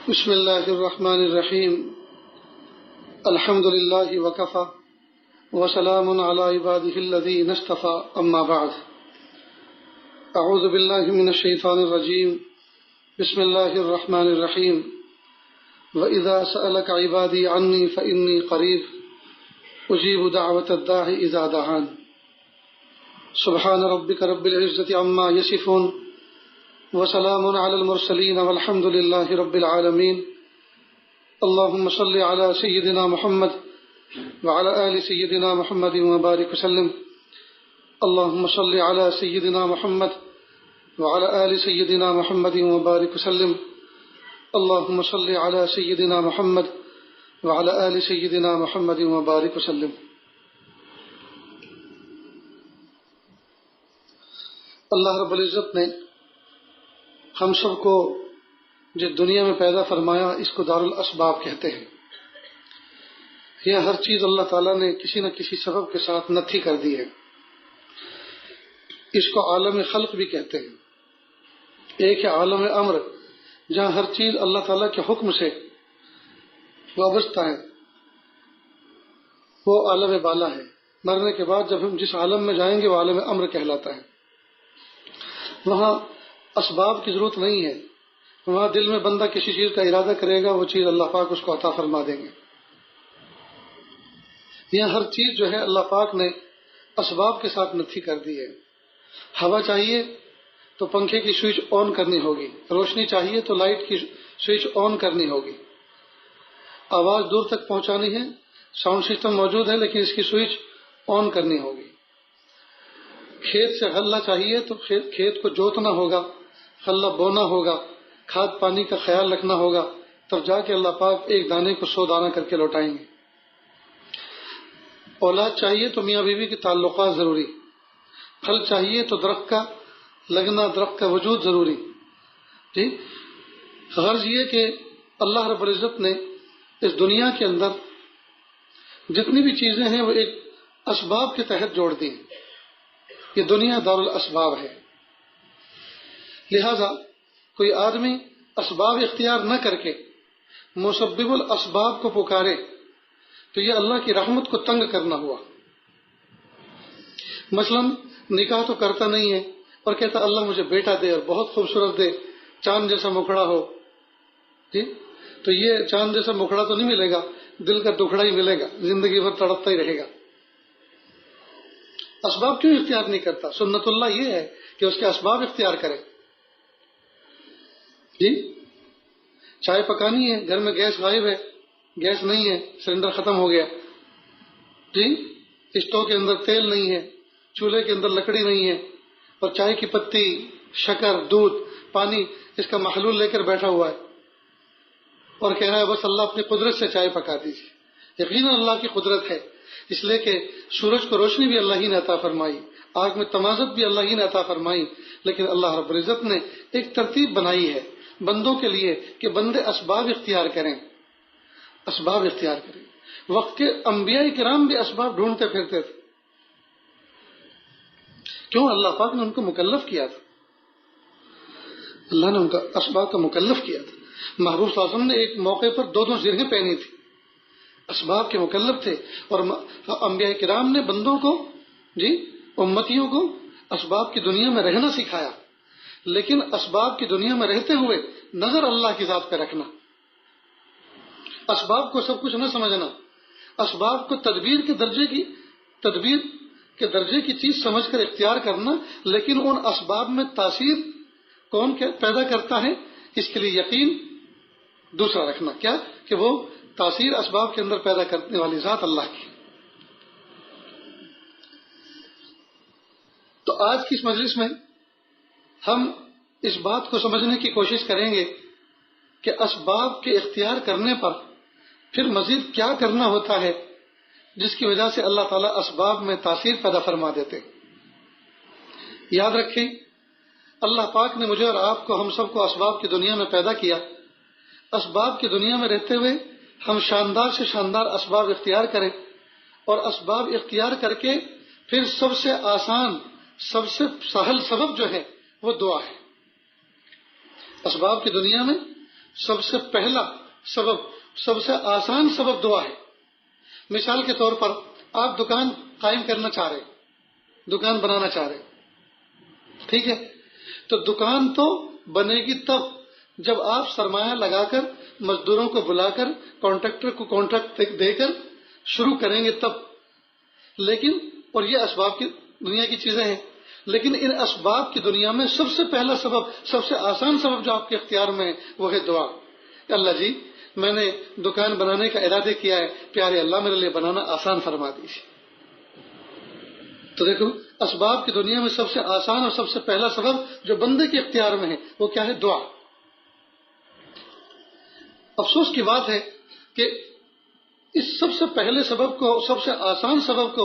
بسم اللہ الرحمن الرحیم الحمد للہ وکفی وسلام علی عبادہ الذین اصطفی اما بعد اعوذ باللہ من الشیطان الرجیم بسم اللہ الرحمن الرحیم وَإِذَا سَأَلَكَ عِبَادِي عَنِّي فَإِنِّي قَرِيبٌ أُجِيبُ دَعْوَةَ الدَّاعِ إِذَا دَعَانِ سبحان ربک رب العزة عما یصفون وسلام علی المرسلین والحمد للہ رب العالمین اللہم صل علی سیدنا محمد وعلی آل سیدنا محمد وبارک وسلم اللہم صل علی سیدنا محمد وعلی آل سیدنا محمد وبارک وسلم اللہم صل علی سیدنا محمد وعلی آل سیدنا محمد وبارک وسلم۔ اللہ رب العزت نے ہم سب کو جو دنیا میں پیدا فرمایا اس کو دارالاسباب کہتے ہیں۔ یہ ہر چیز اللہ تعالیٰ نے کسی نہ کسی سبب کے ساتھ نتھی کر دی ہے۔ اس کو عالم خلق بھی کہتے ہیں۔ ایک ہے عالم امر جہاں ہر چیز اللہ تعالیٰ کے حکم سے وابستہ ہے، وہ عالم بالا ہے۔ مرنے کے بعد جب ہم جس عالم میں جائیں گے وہ عالم امر کہلاتا ہے۔ وہاں اسباب کی ضرورت نہیں ہے، وہاں دل میں بندہ کسی چیز کا ارادہ کرے گا وہ چیز اللہ پاک اس کو عطا فرما دیں گے۔ یہاں ہر چیز جو ہے اللہ پاک نے اسباب کے ساتھ نتھی کر دی ہے۔ ہوا چاہیے تو پنکھے کی سوئچ آن کرنی ہوگی، روشنی چاہیے تو لائٹ کی سوئچ آن کرنی ہوگی، آواز دور تک پہنچانی ہے، ساؤنڈ سسٹم موجود ہے لیکن اس کی سوئچ آن کرنی ہوگی۔ کھیت سے غلہ چاہیے تو کھیت کو جوتنا ہوگا، غلہ بونا ہوگا، کھاد پانی کا خیال رکھنا ہوگا، تب جا کے اللہ پاک ایک دانے کو 100 دانہ کر کے لوٹائیں گے۔ اولاد چاہیے تو میاں بیوی کے تعلقات ضروری، پھل چاہیے تو درخت کا لگنا، درخت کا وجود ضروری۔ جی غرض یہ کہ اللہ رب العزت نے اس دنیا کے اندر جتنی بھی چیزیں ہیں وہ ایک اسباب کے تحت جوڑ دی۔ یہ دنیا دارالاسباب ہے، لہذا کوئی آدمی اسباب اختیار نہ کر کے مسبب الاسباب کو پکارے تو یہ اللہ کی رحمت کو تنگ کرنا ہوا۔ مثلا نکاح تو کرتا نہیں ہے اور کہتا اللہ مجھے بیٹا دے اور بہت خوبصورت دے، چاند جیسا مکھڑا ہو، جی تو یہ چاند جیسا مکھڑا تو نہیں ملے گا، دل کا ٹکڑا ہی ملے گا، زندگی بھر تڑپتا ہی رہے گا۔ اسباب کیوں اختیار نہیں کرتا؟ سنت اللہ یہ ہے کہ اس کے اسباب اختیار کرے۔ جی چائے پکانی ہے، گھر میں گیس غائب ہے، گیس نہیں ہے، سلنڈر ختم ہو گیا، جی اسٹوو کے اندر تیل نہیں ہے، چولہے کے اندر لکڑی نہیں ہے، اور چائے کی پتی، شکر، دودھ، پانی اس کا محلول لے کر بیٹھا ہوا ہے اور کہہ رہا ہے بس اللہ اپنی قدرت سے چائے پکا دیجیے۔ یقیناً اللہ کی قدرت ہے، اس لیے کہ سورج کو روشنی بھی اللہ ہی نے عطا فرمائی، آگ میں تمازت بھی اللہ ہی نے عطا فرمائی، لیکن اللہ رب العزت نے ایک ترتیب بنائی ہے بندوں کے لیے کہ بندے اسباب اختیار کریں، اسباب اختیار کریں۔ وقت کے انبیاء کرام بھی اسباب ڈھونڈتے پھرتے تھے۔ کیوں؟ اللہ پاک نے ان کو مکلف کیا تھا، اللہ نے ان کا اسباب کا مکلف کیا تھا۔ محبوب صلی اللہ علیہ وسلم نے ایک موقع پر 2 زرہیں پہنی تھی، اسباب کے مکلف تھے، اور انبیاء کرام نے بندوں کو، جی امتیوں کو اسباب کی دنیا میں رہنا سکھایا، لیکن اسباب کی دنیا میں رہتے ہوئے نظر اللہ کی ذات پہ رکھنا، اسباب کو سب کچھ نہ سمجھنا، اسباب کو تدبیر کے درجے کی چیز سمجھ کر اختیار کرنا، لیکن ان اسباب میں تاثیر کون پیدا کرتا ہے اس کے لیے یقین دوسرا رکھنا، کیا کہ وہ تاثیر اسباب کے اندر پیدا کرنے والی ذات اللہ کی۔ تو آج کی اس مجلس میں ہم اس بات کو سمجھنے کی کوشش کریں گے کہ اسباب کے اختیار کرنے پر پھر مزید کیا کرنا ہوتا ہے جس کی وجہ سے اللہ تعالیٰ اسباب میں تاثیر پیدا فرما دیتے۔ یاد رکھیں، اللہ پاک نے مجھے اور آپ کو، ہم سب کو اسباب کی دنیا میں پیدا کیا۔ اسباب کی دنیا میں رہتے ہوئے ہم شاندار سے شاندار اسباب اختیار کریں، اور اسباب اختیار کر کے پھر سب سے آسان، سب سے سہل سبب جو ہے وہ دعا ہے۔ اسباب کی دنیا میں سب سے پہلا سبب، سب سے آسان سبب دعا ہے۔ مثال کے طور پر آپ دکان قائم کرنا چاہ رہے، دکان بنانا چاہ رہے، ٹھیک ہے، تو دکان تو بنے گی تب جب آپ سرمایہ لگا کر، مزدوروں کو بلا کر، کانٹریکٹر کو کانٹریکٹ دے کر شروع کریں گے تب۔ لیکن اور یہ اسباب کی دنیا کی چیزیں ہیں، لیکن ان اسباب کی دنیا میں سب سے پہلا سبب، سب سے آسان سبب جو آپ کے اختیار میں ہے وہ ہے دعا۔ کہ اللہ جی میں نے دکان بنانے کا ارادہ کیا ہے، پیارے اللہ میرے لیے بنانا آسان فرما دیجیے۔ تو دیکھو اسباب کی دنیا میں سب سے آسان اور سب سے پہلا سبب جو بندے کے اختیار میں ہے وہ کیا ہے؟ دعا۔ افسوس کی بات ہے کہ اس سب سے پہلے سبب کو، سب سے آسان سبب کو،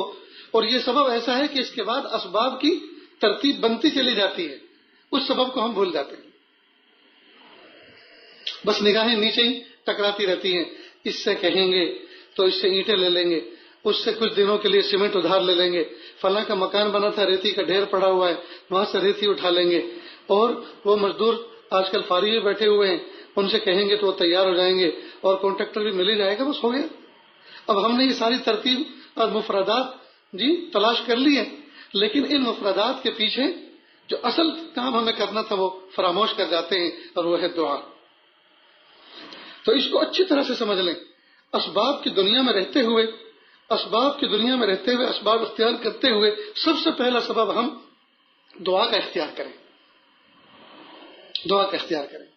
اور یہ سبب ایسا ہے کہ اس کے بعد اسباب کی ترتیب بنتی چلی جاتی ہے، اس سبب کو ہم بھول جاتے ہیں، بس نگاہیں نیچے ہی ٹکراتی رہتی ہیں۔ اس سے کہیں گے تو اس سے اینٹیں لے لیں گے، اس سے کچھ دنوں کے لیے سیمنٹ ادھار لے لیں گے، فلاں کا مکان بنا تھا ریتی کا ڈھیر پڑا ہوا ہے وہاں سے ریتی اٹھا لیں گے، اور وہ مزدور آج کل فارغ بیٹھے ہوئے ہیں ان سے کہیں گے تو وہ تیار ہو جائیں گے، اور کانٹریکٹر بھی مل ہی جائے گا، بس ہو گیا۔ اب ہم نے یہ ساری ترتیب اور مفردات تلاش کر لی ہے، لیکن ان مفردات کے پیچھے جو اصل کام ہمیں کرنا تھا وہ فراموش کر جاتے ہیں، اور وہ ہے دعا۔ تو اس کو اچھی طرح سے سمجھ لیں، اسباب کی دنیا میں رہتے ہوئے، اسباب اختیار کرتے ہوئے سب سے پہلا سبب ہم دعا کا اختیار کریں، دعا کا اختیار کریں،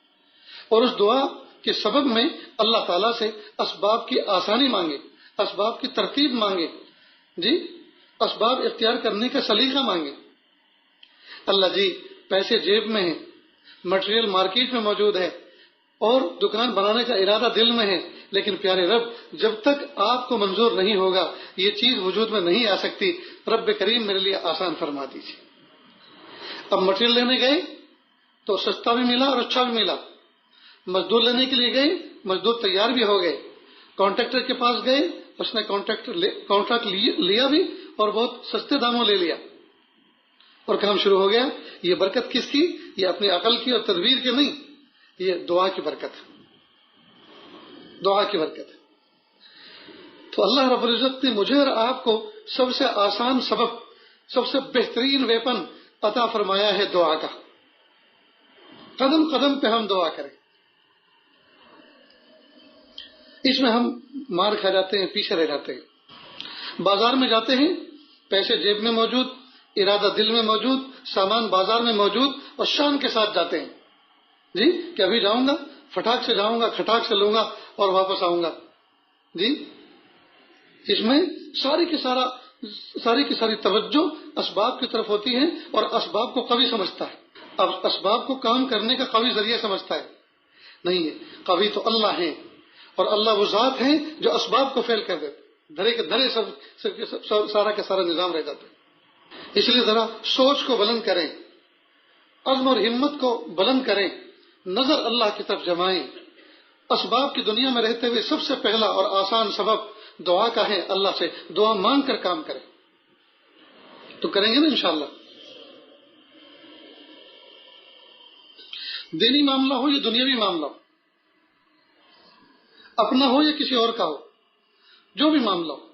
اور اس دعا کے سبب میں اللہ تعالیٰ سے اسباب کی آسانی مانگے، اسباب کی ترتیب مانگے، اسباب اختیار کرنے کا سلیقہ مانگے۔ اللہ جی پیسے جیب میں ہیں، مٹیریل مارکیٹ میں موجود ہے، اور دکان بنانے کا ارادہ دل میں ہے، لیکن پیارے رب جب تک آپ کو منظور نہیں ہوگا یہ چیز وجود میں نہیں آ سکتی، رب کریم میرے لیے آسان فرما دیجیے۔ اب مٹیریل لینے گئے تو سستا بھی ملا اور اچھا بھی ملا، مزدور لینے کے لیے گئے، مزدور تیار بھی ہو گئے، کانٹریکٹر کے پاس گئے، اس نے کانٹریکٹ لیا بھی اور بہت سستے داموں لے لیا، اور کام شروع ہو گیا۔ یہ برکت کس کی؟ یہ اپنی عقل کی اور تدبیر کی نہیں، یہ دعا کی برکت ہے، دعا کی برکت ہے۔ تو اللہ رب العزت نے مجھے اور آپ کو سب سے آسان سبب، سب سے بہترین ویپن عطا فرمایا ہے دعا کا۔ قدم قدم پہ ہم دعا کریں، اس میں ہم مار کھا جاتے ہیں، پیچھے رہ جاتے ہیں۔ بازار میں جاتے ہیں، پیسے جیب میں موجود، ارادہ دل میں موجود، سامان بازار میں موجود، اور شان کے ساتھ جاتے ہیں کہ ابھی جاؤں گا، فٹاک سے جاؤں گا، کھٹاک سے لوں گا اور واپس آؤں گا۔ اس میں ساری کی ساری توجہ اسباب کی طرف ہوتی ہے، اور اسباب کو قوی سمجھتا ہے، اب اسباب کو کام کرنے کا قوی ذریعہ سمجھتا ہے، نہیں ہے۔ قوی تو اللہ ہے، اور اللہ وہ ذات ہے جو اسباب کو فیل کر دیتے، دھرے کے دھرے سارا کا سارا نظام رہ جاتا ہے۔ اس لیے ذرا سوچ کو بلند کریں، عزم اور ہمت کو بلند کریں، نظر اللہ کی طرف جمائیں۔ اسباب کی دنیا میں رہتے ہوئے سب سے پہلا اور آسان سبب دعا کا ہے، اللہ سے دعا مانگ کر کام کریں، تو کریں گے نا انشاءاللہ۔ دینی معاملہ ہو یا دنیاوی معاملہ ہو، اپنا ہو یا کسی اور کا ہو، جو بھی معاملہ ہو،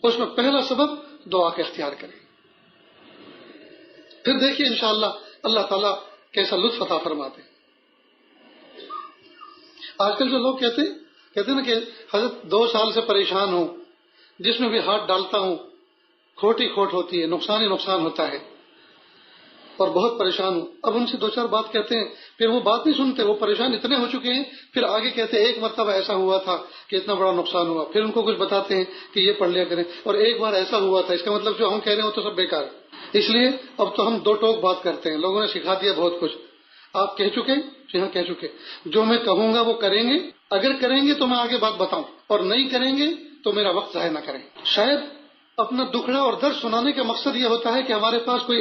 اس میں پہلا سبب دعا کا اختیار کریں، پھر دیکھیے انشاءاللہ اللہ تعالیٰ کیسا لطف عطا فرماتے ہیں۔ آج کل جو لوگ کہتے ہیں نا کہ حضرت 2 سال سے پریشان ہوں، جس میں بھی ہاتھ ڈالتا ہوں کھوٹ ہی کھوٹ ہوتی ہے، نقصان ہی نقصان ہوتا ہے، اور بہت پریشان ہوں۔ اب ان سے 2-4 بات کہتے ہیں، پھر وہ بات نہیں سنتے، وہ پریشان اتنے ہو چکے ہیں، پھر آگے کہتے ہیں ایک مرتبہ ایسا ہوا تھا کہ اتنا بڑا نقصان ہوا، پھر ان کو کچھ بتاتے ہیں کہ یہ پڑھ لیا کریں، اور ایک بار ایسا ہوا تھا، اس کا مطلب جو ہم کہہ رہے ہیں وہ تو سب بیکار ہے۔ اس لیے اب تو ہم 2 ٹوک بات کرتے ہیں، لوگوں نے سکھا دیا بہت کچھ۔ آپ کہہ چکے؟ جی ہاں کہہ چکے، جو میں کہوں گا وہ کریں گے، اگر کریں گے تو میں آگے بات بتاؤں، اور نہیں کریں گے تو میرا وقت ضائع نہ کریں۔ شاید اپنا دکھڑا اور درد سنانے کا مقصد یہ ہوتا ہے کہ ہمارے پاس کوئی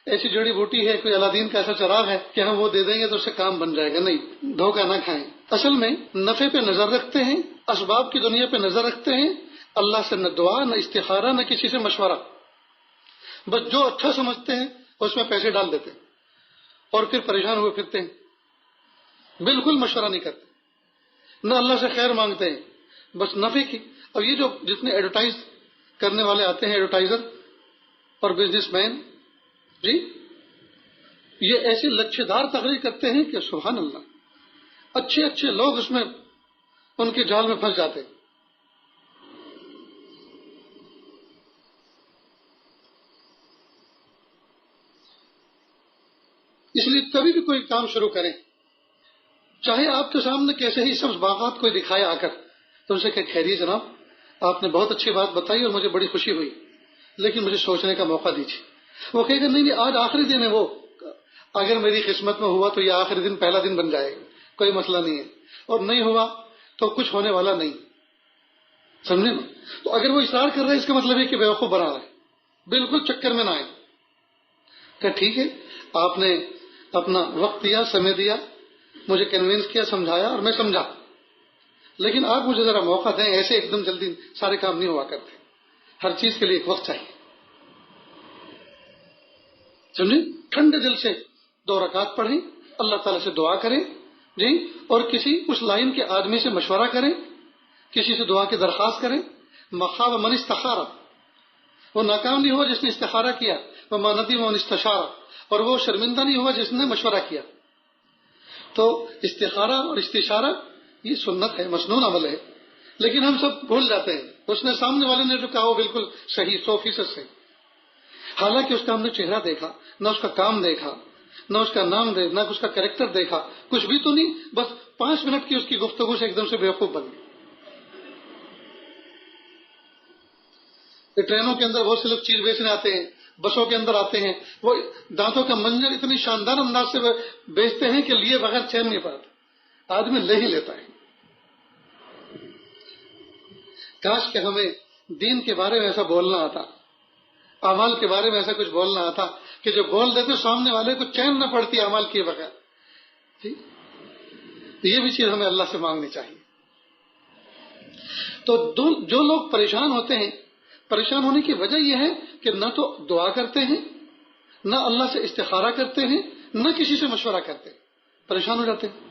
ایسی جڑی بوٹی ہے، کوئی الادین کا ایسا چراغ ہے کہ ہم وہ دے دیں گے تو اس سے کام بن جائے گا۔ نہیں، دھوکہ نہ کھائیں۔ اصل میں نفع پہ نظر رکھتے ہیں، اسباب کی دنیا پہ نظر رکھتے ہیں، اللہ سے نہ دعا، نہ استخارہ، نہ کسی سے مشورہ، بس جو اچھا سمجھتے ہیں اس میں پیسے ڈال دیتے ہیں، اور پھر پریشان ہوئے پھرتے ہیں۔ بالکل مشورہ نہیں کرتے، نہ اللہ سے خیر مانگتے ہیں، بس نفع کی. اب یہ جو جتنے ایڈورٹائز کرنے والے آتے ہیں، ایڈورٹائزر اور بزنس مین، جی یہ ایسی لچھے دار تقریر کرتے ہیں کہ سبحان اللہ، اچھے اچھے لوگ اس میں ان کے جال میں پھنس جاتے ہیں. اس لیے کبھی بھی کوئی کام شروع کریں، چاہے آپ کے سامنے کیسے ہی سبز باغات کوئی دکھائے آ کر، تو ان سے کہ خیریت جناب، آپ نے بہت اچھی بات بتائی اور مجھے بڑی خوشی ہوئی، لیکن مجھے سوچنے کا موقع دیجیے. وہ کہے گا نہیں آج آخری دن ہے، وہ اگر میری قسمت میں ہوا تو یہ آخری دن پہلا دن بن جائے گا، کوئی مسئلہ نہیں ہے، اور نہیں ہوا تو کچھ ہونے والا نہیں. سمجھے نا؟ تو اگر وہ اصرار کر رہا ہے اس کا مطلب ہے کہ بیوقوف بنا رہا ہے، بالکل چکر میں نہ آئے. کہ ٹھیک ہے، آپ نے اپنا وقت دیا، سمے دیا، مجھے کنوینس کیا، سمجھایا اور میں سمجھا، لیکن آپ مجھے ذرا موقع دیں. ایسے ایک دم جلدی سارے کام نہیں ہوا کرتے، ہر چیز کے لیے ایک وقت چاہیے. سمجھے؟ ٹھنڈے دل سے 2 رکعت پڑھیں، اللہ تعالیٰ سے دعا کریں، جی، اور کسی اس لائن کے آدمی سے مشورہ کریں، کسی سے دعا کی درخواست کریں. مخاب من استخارہ، وہ ناکام نہیں ہوا جس نے استخارہ کیا، وہ ندیم من استشارہ، اور وہ شرمندہ نہیں ہوا جس نے مشورہ کیا. تو استخارہ اور استشارہ یہ سنت ہے، مسنون عمل ہے، لیکن ہم سب بھول جاتے ہیں. اس نے سامنے والے نے جو کہا وہ بالکل صحیح، 100% صحیح، حالانکہ اس کا ہم نے چہرہ دیکھا، نہ اس کا کام دیکھا، نہ اس کا نام دیکھا، نہ اس کا کریکٹر دیکھا، کچھ بھی تو نہیں، بس 5 منٹ کی اس کی گفتگو سے ایک دم سے بیوقوف بن گئی. ٹرینوں کے اندر بہت سے لوگ چیز بیچنے آتے ہیں، بسوں کے اندر آتے ہیں، وہ دانتوں کا منظر اتنی شاندار انداز سے بیچتے ہیں کہ لیے بغیر چین نہیں پڑتا، آدمی لے ہی لیتا ہے. کاش کہ ہمیں دین کے بارے میں ایسا بولنا آتا، اعمال کے بارے میں ایسا کچھ بولنا آتا کہ جو بول دیتے سامنے والے کو چین نہ پڑتی اعمال کیے بغیر. یہ بھی چیز ہمیں اللہ سے مانگنی چاہیے. تو جو لوگ پریشان ہوتے ہیں، پریشان ہونے کی وجہ یہ ہے کہ نہ تو دعا کرتے ہیں، نہ اللہ سے استخارہ کرتے ہیں، نہ کسی سے مشورہ کرتے ہیں، پریشان ہو جاتے ہیں.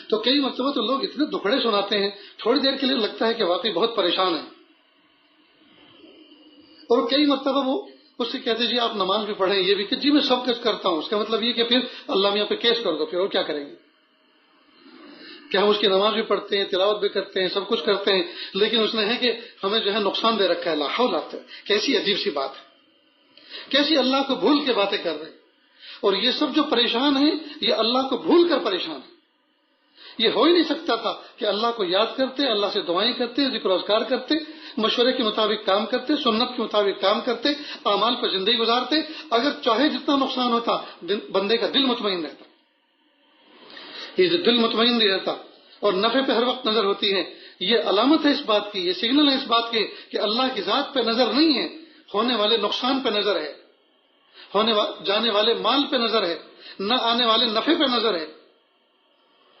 تو کئی مرتبہ تو لوگ اتنے دکھڑے سناتے ہیں، تھوڑی دیر کے لیے لگتا ہے کہ واقعی بہت پریشان ہیں، اور کئی مرتبہ وہ اس سے کہتے ہیں جی آپ نماز بھی پڑھیں، یہ بھی کہ جی میں سب کچھ کرتا ہوں. اس کا مطلب یہ کہ پھر اللہ میاں پہ کیس کر دو، پھر وہ کیا کریں گے کہ ہم اس کی نماز بھی پڑھتے ہیں، تلاوت بھی کرتے ہیں، سب کچھ کرتے ہیں، لیکن اس نے ہے کہ ہمیں جو ہے نقصان دے رکھا ہے. لا حول ولا قوت. کیسی عجیب سی بات ہے، کیسی اللہ کو بھول کے باتیں کر رہے ہیں. اور یہ سب جو پریشان ہیں یہ اللہ کو بھول کر پریشان ہیں. یہ ہو ہی نہیں سکتا تھا کہ اللہ کو یاد کرتے، اللہ سے دعائیں کرتے، ذکر و اذکار کرتے، مشورے کے مطابق کام کرتے، سنت کے مطابق کام کرتے، اعمال پر زندگی گزارتے. اگر چاہے جتنا نقصان ہوتا بندے کا دل مطمئن رہتا، یہ دل مطمئن نہیں رہتا اور نفع پہ ہر وقت نظر ہوتی ہے. یہ علامت ہے اس بات کی، یہ سگنل ہے اس بات کی کہ اللہ کی ذات پہ نظر نہیں ہے، ہونے والے نقصان پہ نظر ہے، جانے والے مال پہ نظر ہے، نہ آنے والے نفع پہ نظر ہے.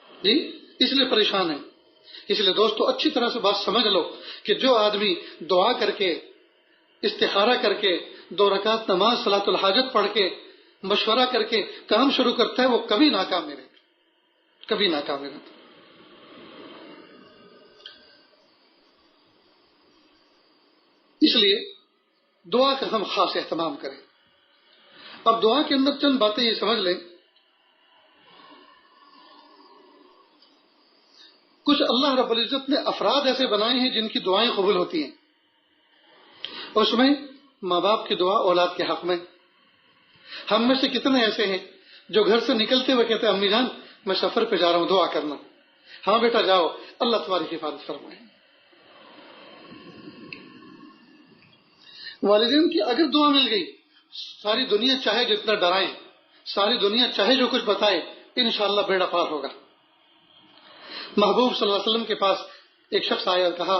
جی اس لیے پریشان ہے. اس لیے دوستو اچھی طرح سے بات سمجھ لو کہ جو آدمی دعا کر کے، استخارہ کر کے، 2 رکعت نماز صلاۃ الحاجت پڑھ کے، مشورہ کر کے کام شروع کرتا ہے، وہ کبھی ناکام نہیں رہتا، کبھی ناکام نہیں رہتا. اس لیے دعا کا ہم خاص اہتمام کریں. اب دعا کے اندر چند باتیں یہ سمجھ لیں. کچھ اللہ رب العزت نے افراد ایسے بنائے ہیں جن کی دعائیں قبول ہوتی ہیں. اس میں ماں باپ کی دعا اولاد کے حق میں. ہم میں سے کتنے ایسے ہیں جو گھر سے نکلتے ہوئے کہتے ہیں امی جان میں سفر پہ جا رہا ہوں، دعا کرنا. ہاں بیٹا جاؤ، اللہ تمہاری حفاظت فرمائے. والدین کی اگر دعا مل گئی، ساری دنیا چاہے جتنا ڈرائے، ساری دنیا چاہے جو کچھ بتائے، انشاءاللہ بیڑا پار ہوگا. محبوب صلی اللہ علیہ وسلم کے پاس ایک شخص آیا اور کہا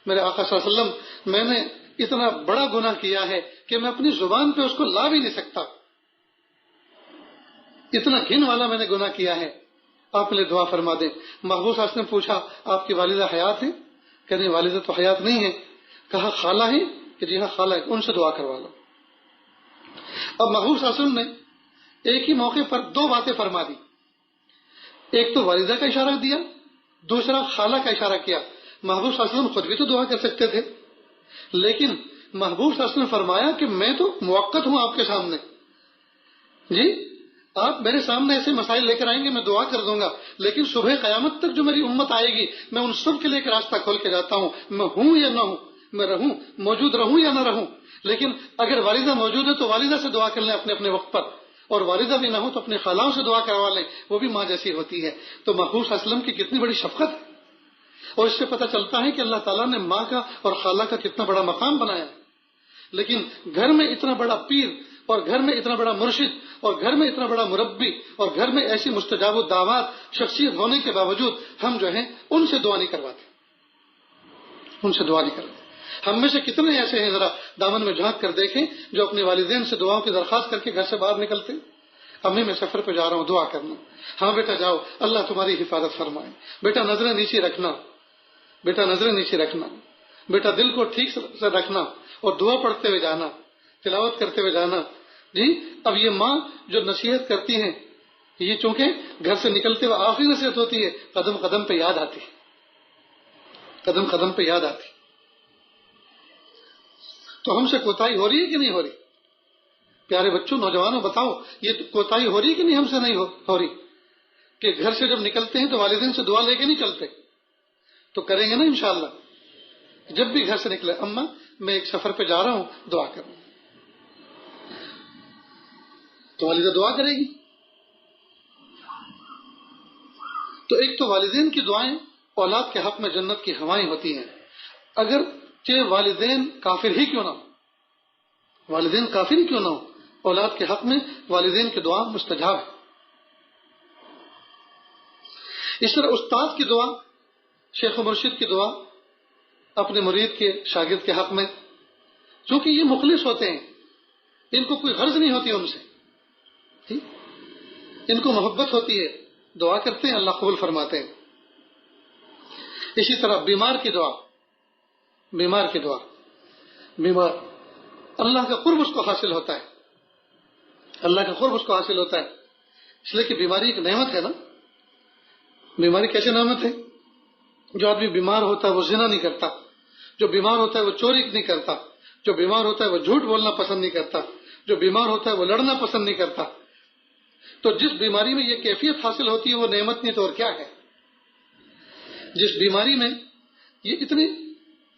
میرے آقا صلی اللہ علیہ وسلم میں نے اتنا بڑا گناہ کیا ہے کہ میں اپنی زبان پہ اس کو لا بھی نہیں سکتا، اتنا گھن والا میں نے گناہ کیا ہے، آپ نے دعا فرما دیں. محبوب صلی اللہ علیہ وسلم نے پوچھا آپ کی والدہ حیات ہیں؟ کہ نہیں والدہ تو حیات نہیں ہے. کہا خالہ ہیں؟ کہ جی ہاں خالہ ہے، ان سے دعا کروا لو. اب محبوب صلی اللہ علیہ وسلم نے ایک ہی موقع پر 2 باتیں فرما دی. ایک تو والدہ کا اشارہ دیا، دوسرا خالہ کا اشارہ کیا۔ محبوب صلی اللہ علیہ وسلم خود بھی تو دعا کر سکتے تھے، لیکن محبوب صلی اللہ علیہ وسلم نے فرمایا کہ میں تو موقت ہوں آپ کے سامنے، جی آپ میرے سامنے ایسے مسائل لے کر آئیں گے میں دعا کر دوں گا، لیکن صبح قیامت تک جو میری امت آئے گی میں ان سب کے لیے ایک راستہ کھول کے جاتا ہوں، میں ہوں یا نہ ہوں، میں رہوں موجود رہوں یا نہ رہوں۔ لیکن اگر والدہ موجود ہے تو والدہ سے دعا کر لیں اپنے اپنے وقت پر، اور والدہ بھی نہ ہو تو اپنے خالاؤں سے دعا کروا لیں، وہ بھی ماں جیسی ہوتی ہے۔ تو محبوب صلی اللہ علیہ وسلم کی کتنی بڑی شفقت ہے، اور اس سے پتہ چلتا ہے کہ اللہ تعالیٰ نے ماں کا اور خالہ کا کتنا بڑا مقام بنایا ہے۔ لیکن گھر میں اتنا بڑا پیر، اور گھر میں اتنا بڑا مرشد، اور گھر میں اتنا بڑا مربی، اور گھر میں ایسی مستجاب الدعوات شخصیت ہونے کے باوجود ہم جو ہیں ان سے دعا نہیں کرواتے، ان سے دعا نہیں کرواتے۔ ہم میں سے کتنے ایسے ہیں، ذرا دامن میں جھانک کر دیکھیں، جو اپنے والدین سے دعاؤں کی درخواست کر کے گھر سے باہر نکلتے ہیں۔ امی میں سفر پہ جا رہا ہوں، دعا کرنا۔ ہاں بیٹا جاؤ، اللہ تمہاری حفاظت فرمائے۔ بیٹا نظریں نیچے رکھنا، بیٹا نظریں نیچے رکھنا، بیٹا دل کو ٹھیک سے رکھنا، اور دعا پڑھتے ہوئے جانا، تلاوت کرتے ہوئے جانا۔ جی اب یہ ماں جو نصیحت کرتی ہیں، یہ چونکہ گھر سے نکلتے ہوئے آخری نصیحت ہوتی ہے، قدم قدم پہ یاد آتی ہے، قدم قدم پہ یاد آتی۔ تو ہم سے کوتاہی ہو رہی ہے کہ نہیں ہو رہی؟ پیارے بچوں، نوجوانوں، بتاؤ یہ کوتاہی ہو رہی ہے کہ نہیں؟ ہم سے نہیں ہو رہی کہ گھر سے جب نکلتے ہیں تو والدین سے دعا لے کے نہیں چلتے؟ تو کریں گے نا انشاءاللہ۔ جب بھی گھر سے نکلے، اماں میں ایک سفر پہ جا رہا ہوں، دعا کروں، تو والدہ دعا کرے گی۔ تو ایک تو والدین کی دعائیں اولاد کے حق میں جنت کی ہوائیں ہوتی ہیں، اگر والدین کافر ہی کیوں نہ ہو، والدین کافر ہی کیوں نہ ہو، اولاد کے حق میں والدین کی دعا مستجاب ہے۔ اس طرح استاد کی دعا، شیخ و مرشد کی دعا اپنے مرید کے شاگرد کے حق میں، چونکہ یہ مخلص ہوتے ہیں، ان کو کوئی غرض نہیں ہوتی ان سے، ان کو محبت ہوتی ہے، دعا کرتے ہیں، اللہ قبول فرماتے ہیں۔ اسی طرح بیمار کی دعا، بیمار کی دعا، بیمار اللہ کا قرب اس کو حاصل ہوتا ہے، اللہ کا قرب اس کو حاصل ہوتا ہے، اس لیے کہ بیماری ایک نعمت ہے نا۔ بیماری کیسے نعمت ہے؟ جو آدمی بیمار ہوتا ہے وہ زنا نہیں کرتا، جو بیمار ہوتا ہے وہ چوری نہیں کرتا، جو بیمار ہوتا ہے وہ جھوٹ بولنا پسند نہیں کرتا، جو بیمار ہوتا ہے وہ لڑنا پسند نہیں کرتا۔ تو جس بیماری میں یہ کیفیت حاصل ہوتی ہے وہ نعمت نہیں تو اور کیا ہے؟ جس بیماری میں یہ اتنی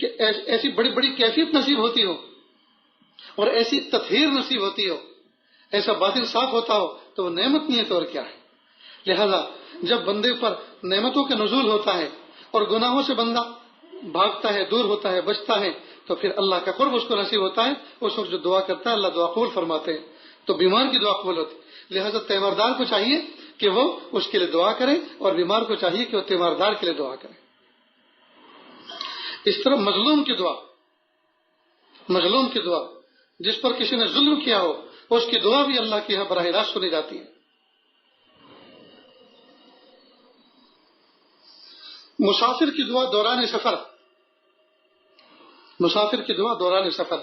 ایسی بڑی بڑی کیفیت نصیب ہوتی ہو، اور ایسی تطہیر نصیب ہوتی ہو، ایسا باطن صاف ہوتا ہو، تو وہ نعمت نہیں ہے تو اور کیا ہے؟ لہذا جب بندے پر نعمتوں کا نزول ہوتا ہے اور گناہوں سے بندہ بھاگتا ہے، دور ہوتا ہے، بچتا ہے، تو پھر اللہ کا قرب اس کو نصیب ہوتا ہے۔ اس وقت جو دعا کرتا ہے اللہ دعا قبول فرماتے ہیں، تو بیمار کی دعا قبول ہوتی ہے۔ لہذا تیماردار کو چاہیے کہ وہ اس کے لیے دعا کرے، اور بیمار کو چاہیے کہ وہ تیماردار کے لیے دعا کرے۔ اس طرح مظلوم کی دعا، مظلوم کی دعا، جس پر کسی نے ظلم کیا ہو، اس کی دعا بھی اللہ کے یہاں براہ راست سنی جاتی ہے۔ مسافر کی دعا دوران سفر، مسافر کی دعا دوران سفر،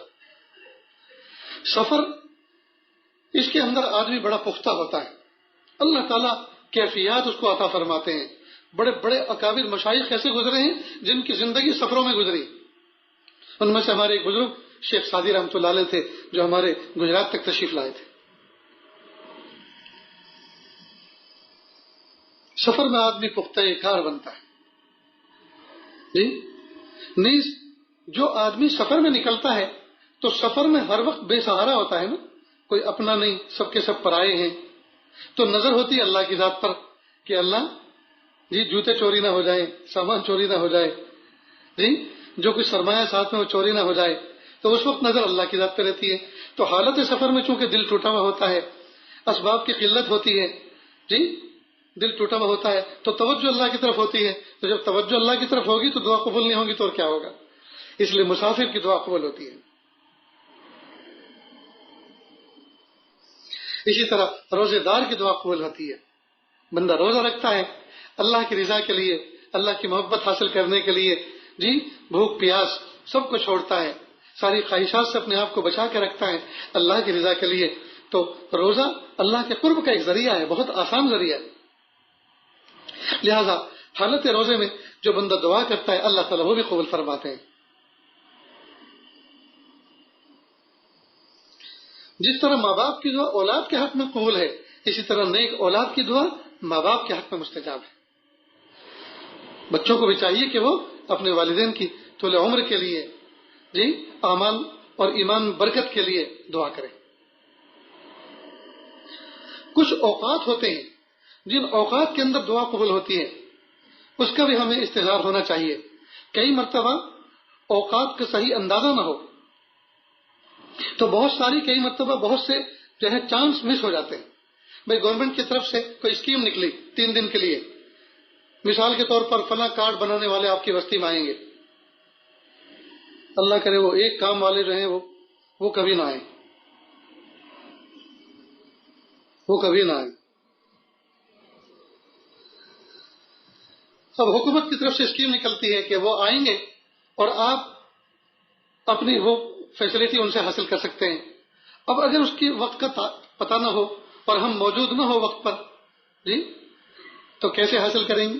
سفر اس کے اندر آدمی بڑا پختہ ہوتا ہے، اللہ تعالیٰ کیفیات اس کو عطا فرماتے ہیں۔ بڑے بڑے اکابر مشائخ ایسے گزرے ہیں جن کی زندگی سفروں میں گزری، ان میں سے ہمارے ایک بزرگ شیخ سعدی رحمۃ اللہ علیہ تھے، جو ہمارے گجرات تک تشریف لائے تھے۔ سفر میں آدمی پختہ کار بنتا ہے جی۔ نیز جو آدمی سفر میں نکلتا ہے تو سفر میں ہر وقت بے سہارا ہوتا ہے نا، کوئی اپنا نہیں، سب کے سب پرائے ہیں، تو نظر ہوتی ہے اللہ کی ذات پر کہ اللہ جی جوتے چوری نہ ہو جائیں، سامان چوری نہ ہو جائے، جی جو کچھ سرمایہ ساتھ میں وہ چوری نہ ہو جائے، تو اس وقت نظر اللہ کی ذات پہ رہتی ہے۔ تو حالت سفر میں چونکہ دل ٹوٹا ہوا ہوتا ہے، اسباب کی قلت ہوتی ہے، جی دل ٹوٹا ہوا ہوتا ہے، تو توجہ اللہ کی طرف ہوتی ہے، تو جب توجہ اللہ کی طرف ہوگی تو دعا قبول نہیں ہوگی تو اور کیا ہوگا؟ اس لیے مسافر کی دعا قبول ہوتی ہے۔ اسی طرح روزے دار کی دعا قبول ہوتی ہے، بندہ روزہ رکھتا ہے اللہ کی رضا کے لیے، اللہ کی محبت حاصل کرنے کے لیے، جی بھوک پیاس سب کو چھوڑتا ہے، ساری خواہشات سے اپنے آپ کو بچا کے رکھتا ہے اللہ کی رضا کے لیے، تو روزہ اللہ کے قرب کا ایک ذریعہ ہے، بہت آسان ذریعہ ہے۔ لہذا حالت روزے میں جو بندہ دعا کرتا ہے اللہ تعالیٰ وہ بھی قبول فرماتے ہیں. جس طرح ماں باپ کی دعا اولاد کے حق میں قبول ہے، اسی طرح نیک اولاد کی دعا ماں باپ کے حق میں مستجاب ہے. بچوں کو بھی چاہیے کہ وہ اپنے والدین کی طول عمر کے لیے اعمال اور ایمان برکت کے لیے دعا کریں. کچھ اوقات ہوتے ہیں جن اوقات کے اندر دعا قبول ہوتی ہے، اس کا بھی ہمیں استحضار ہونا چاہیے. کئی مرتبہ اوقات کا صحیح اندازہ نہ ہو تو کئی مرتبہ بہت سے جو ہے چانس مس ہو جاتے ہیں. بھائی گورنمنٹ کی طرف سے کوئی اسکیم نکلی 3 دن کے لیے، مثال کے طور پر فلاں کارڈ بنانے والے آپ کی بستی میں آئیں گے، اللہ کرے وہ ایک کام والے جو ہیں وہ کبھی نہ آئیں، وہ کبھی نہ آئیں. اب حکومت کی طرف سے اسکیم نکلتی ہے کہ وہ آئیں گے اور آپ اپنی وہ فیسلٹی ان سے حاصل کر سکتے ہیں. اب اگر اس کی وقت کا پتہ نہ ہو اور ہم موجود نہ ہو وقت پر تو کیسے حاصل کریں گے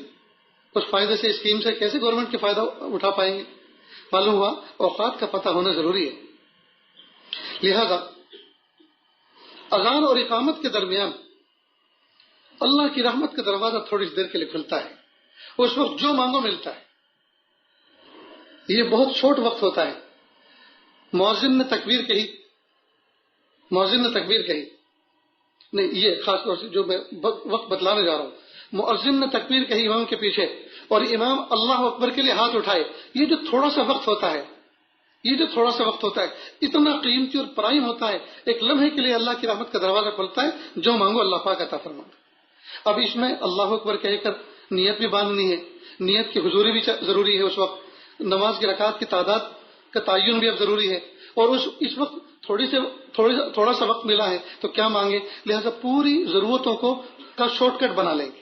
اس فائدے سے، اسکیم سے کیسے گورنمنٹ کے فائدہ اٹھا پائیں گے؟ معلوم ہوا اوقات کا پتہ ہونا ضروری ہے. لہذا اذان اور اقامت کے درمیان اللہ کی رحمت کا دروازہ تھوڑی دیر کے لیے کھلتا ہے. اس وقت جو مانگو ملتا ہے. یہ بہت چھوٹ وقت ہوتا ہے. مؤذن نے تکبیر کہی نہیں، یہ خاص طور سے جو میں وقت بتلانے جا رہا ہوں، مؤذن نے تکبیر کہی امام کے پیچھے اور امام اللہ اکبر کے لیے ہاتھ اٹھائے، یہ جو تھوڑا سا وقت ہوتا ہے اتنا قیمتی اور پرائم ہوتا ہے. ایک لمحے کے لیے اللہ کی رحمت کا دروازہ کھلتا ہے، جو مانگو اللہ پاک عطا فرمائے. اب اس میں اللہ اکبر کہہ کر نیت بھی باندھنی ہے، نیت کی حضوری بھی ضروری ہے. اس وقت نماز کی رکعات کی تعداد کا تعین بھی اب ضروری ہے، اور اس وقت تھوڑا سا وقت ملا ہے تو کیا مانگے. لہذا پوری ضرورتوں کا شارٹ کٹ بنا لیں گے.